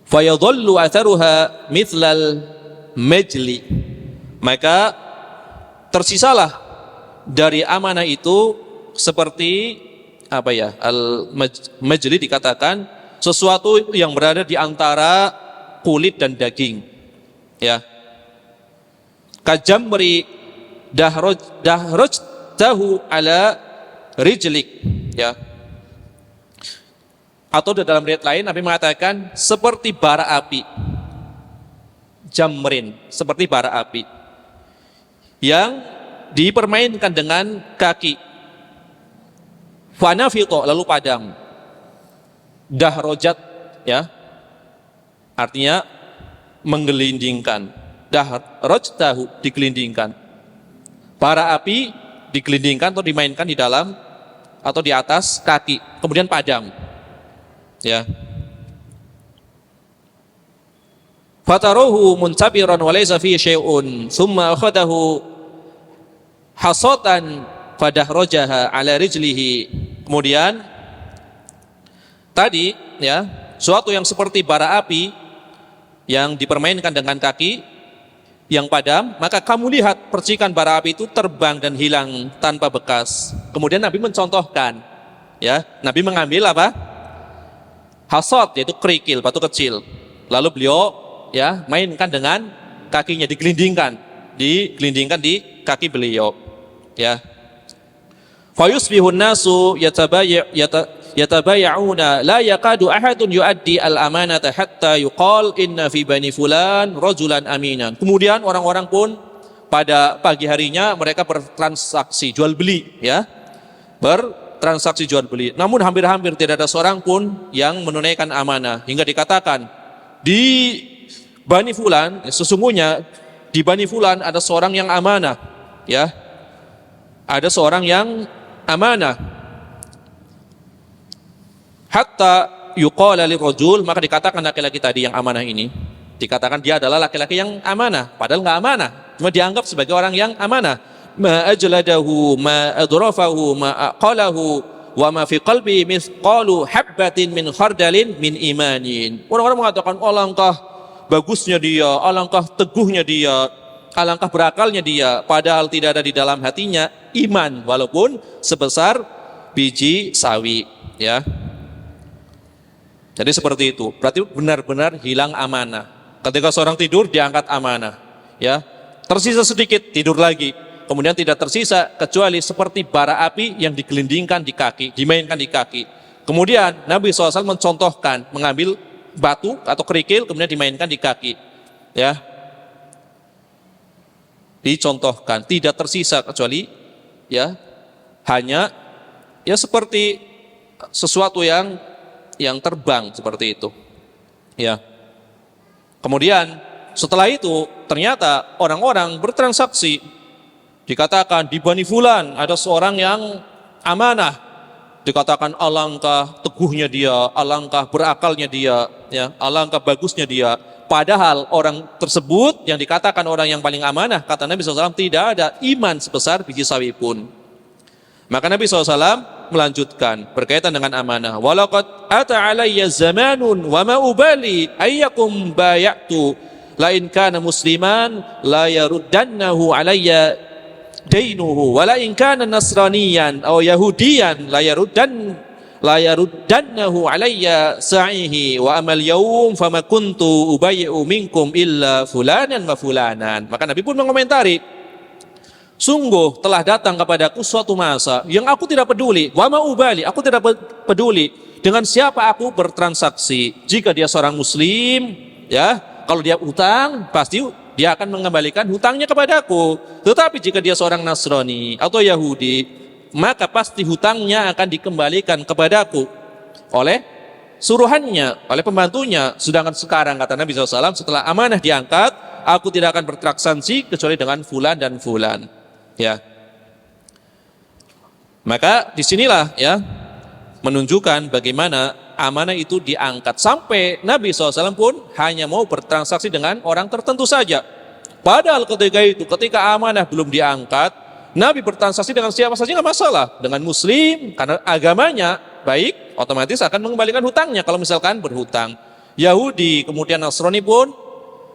Fayadhallu atharuha mithlal majli, maka tersisalah dari amanah itu seperti apa ya, al-majli dikatakan sesuatu yang berada di antara kulit dan daging, ya. Kajamri dahrajtahu ala rijlik, ya. Atau dalam riwayat lain Nabi mengatakan seperti bara api. Jamrin, seperti bara api yang dipermainkan dengan kaki. Fanafito, lalu padam. Dahrojat, ya, artinya menggelindingkan. Dahrajtahu, digelindingkan. Bara api digelindingkan atau dimainkan di dalam atau di atas kaki, kemudian padam, ya. Fataruhu muntabiran wa laysa fihi syai'un thumma akhadahu hasatan fadahrajaha ala rijlihi. Kemudian tadi, ya, suatu yang seperti bara api yang dipermainkan dengan kaki yang padam, maka kamu lihat percikan bara api itu terbang dan hilang tanpa bekas. Kemudian Nabi mencontohkan, ya, Nabi mengambil apa? Hasad, yaitu kerikil, batu kecil. Lalu beliau, ya, mainkan dengan kakinya, digelindingkan di kaki beliau, ya. Fayusbihun nasu yatabaya'una la yakadu ahadun yuaddi al-amanata hatta yuqal inna fi bani fulan rajulan aminan. Kemudian orang-orang pun pada pagi harinya mereka bertransaksi jual beli, ya. Bertransaksi jual beli. Namun hampir-hampir tidak ada seorang pun yang menunaikan amanah hingga dikatakan di Bani Fulan, sesungguhnya di Bani Fulan ada seorang yang amanah, ya. Ada seorang yang amanah. Hatta yuqala lirajul, maka dikatakan laki-laki tadi yang amanah ini, dikatakan dia adalah laki-laki yang amanah, padahal enggak amanah, cuma dianggap sebagai orang yang amanah. Ma ajladahu ma adrafahu ma aqalahu wa ma fi qalbi mithqalu habbatin min khardalin min imanin. Orang-orang mengatakan alangkah bagusnya dia, alangkah teguhnya dia, alangkah berakalnya dia, padahal tidak ada di dalam hatinya iman walaupun sebesar biji sawi, ya. Jadi seperti itu. Berarti benar-benar hilang amanah. Ketika seorang tidur diangkat amanah, ya. Tersisa sedikit tidur lagi. Kemudian tidak tersisa kecuali seperti bara api yang digelindingkan di kaki, dimainkan di kaki. Kemudian Nabi SAW mencontohkan mengambil batu atau kerikil kemudian dimainkan di kaki, ya. Dicontohkan tidak tersisa kecuali, ya, hanya ya seperti sesuatu yang terbang seperti itu, ya. Kemudian setelah itu ternyata orang-orang bertransaksi. Dikatakan di Bani Fulan ada seorang yang amanah. Dikatakan alangkah teguhnya dia, alangkah berakalnya dia, ya, alangkah bagusnya dia. Padahal orang tersebut yang dikatakan orang yang paling amanah, kata Nabi SAW, tidak ada iman sebesar biji sawi pun. Maka Nabi SAW melanjutkan berkaitan dengan amanah. Walaqad ata alayya zamanun wa ma ubali ayyakum bayatu la in kana musliman la yaruddannahu alayya dainuhu wala in kana nasraniyan aw yahudiyan la yaruddannahu alayya sa'ihi wa amal yaum fama kuntu ubayyi'u minkum illa fulanan wa fulanan. Maka Nabi pun mengomentari, sungguh telah datang kepadaku suatu masa yang aku tidak peduli, wa ma ubali, aku tidak peduli dengan siapa aku bertransaksi. Jika dia seorang muslim, ya, kalau dia utang pasti dia akan mengembalikan hutangnya kepadaku. Tetapi jika dia seorang Nasrani atau Yahudi, maka pasti hutangnya akan dikembalikan kepadaku oleh suruhannya, oleh pembantunya. Sedangkan sekarang, kata Nabi SAW, setelah amanah diangkat, aku tidak akan bertransaksi kecuali dengan fulan dan fulan, ya. Maka disinilah, ya, menunjukkan bagaimana amanah itu diangkat. Sampai Nabi SAW pun hanya mau bertransaksi dengan orang tertentu saja. Padahal ketika itu, ketika amanah belum diangkat, Nabi bertransaksi dengan siapa saja nggak masalah. Dengan muslim, karena agamanya baik, otomatis akan mengembalikan hutangnya kalau misalkan berhutang. Yahudi, kemudian Nasrani pun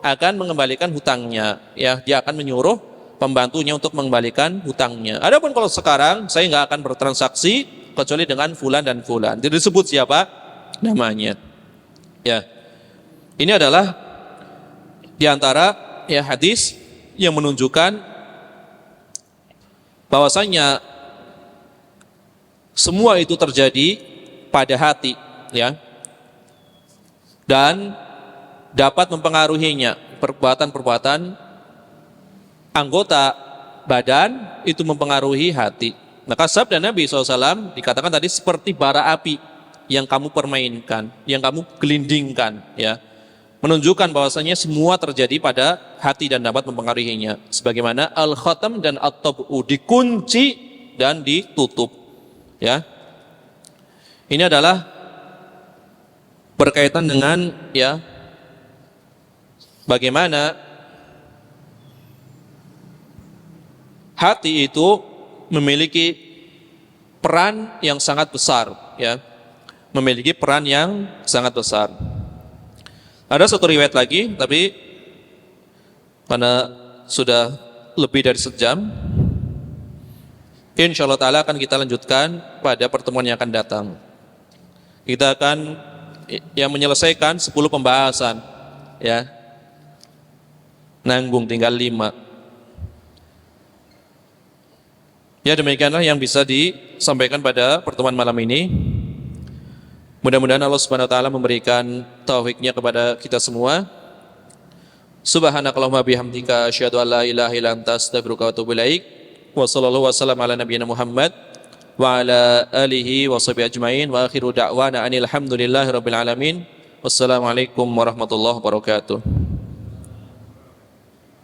akan mengembalikan hutangnya, ya. Dia akan menyuruh pembantunya untuk mengembalikan hutangnya. Adapun kalau sekarang, saya nggak akan bertransaksi kecuali dengan fulan dan fulan. Tidak disebut siapa namanya, ya. Ini adalah diantara, ya, hadis yang menunjukkan bahwasanya semua itu terjadi pada hati, ya, dan dapat mempengaruhinya. Perbuatan-perbuatan anggota badan itu mempengaruhi hati. Maka sabda Nabi SAW dikatakan tadi seperti bara api yang kamu permainkan, yang kamu gelindingkan, ya, menunjukkan bahwasanya semua terjadi pada hati dan dapat mempengaruhinya. Sebagaimana al-khatam dan at-tab'u, dikunci dan ditutup, ya. Ini adalah berkaitan dengan, ya, bagaimana hati itu memiliki peran yang sangat besar, ya. Memiliki peran yang sangat besar. Ada satu riwayat lagi, tapi karena sudah lebih dari sejam, insyaallah ta'ala akan kita lanjutkan pada pertemuan yang akan datang. Kita akan menyelesaikan 10 pembahasan, ya. Nanggung tinggal 5. Ya, demikianlah yang bisa disampaikan pada pertemuan malam ini. Mudah-mudahan Allah Subhanahu wa taala memberikan taufiknya kepada kita semua. Subhanakallahumma bihamdika asyhadu an la ilaha illa anta astaghfiruka wa atubu ilaik. Wa sallallahu wasallam ala nabiyyina Muhammad wa ala alihi wa sahbihi ajmain wa akhiru da'wana anil hamdulillahi rabbil alamin. Wassalamualaikum warahmatullahi wabarakatuh.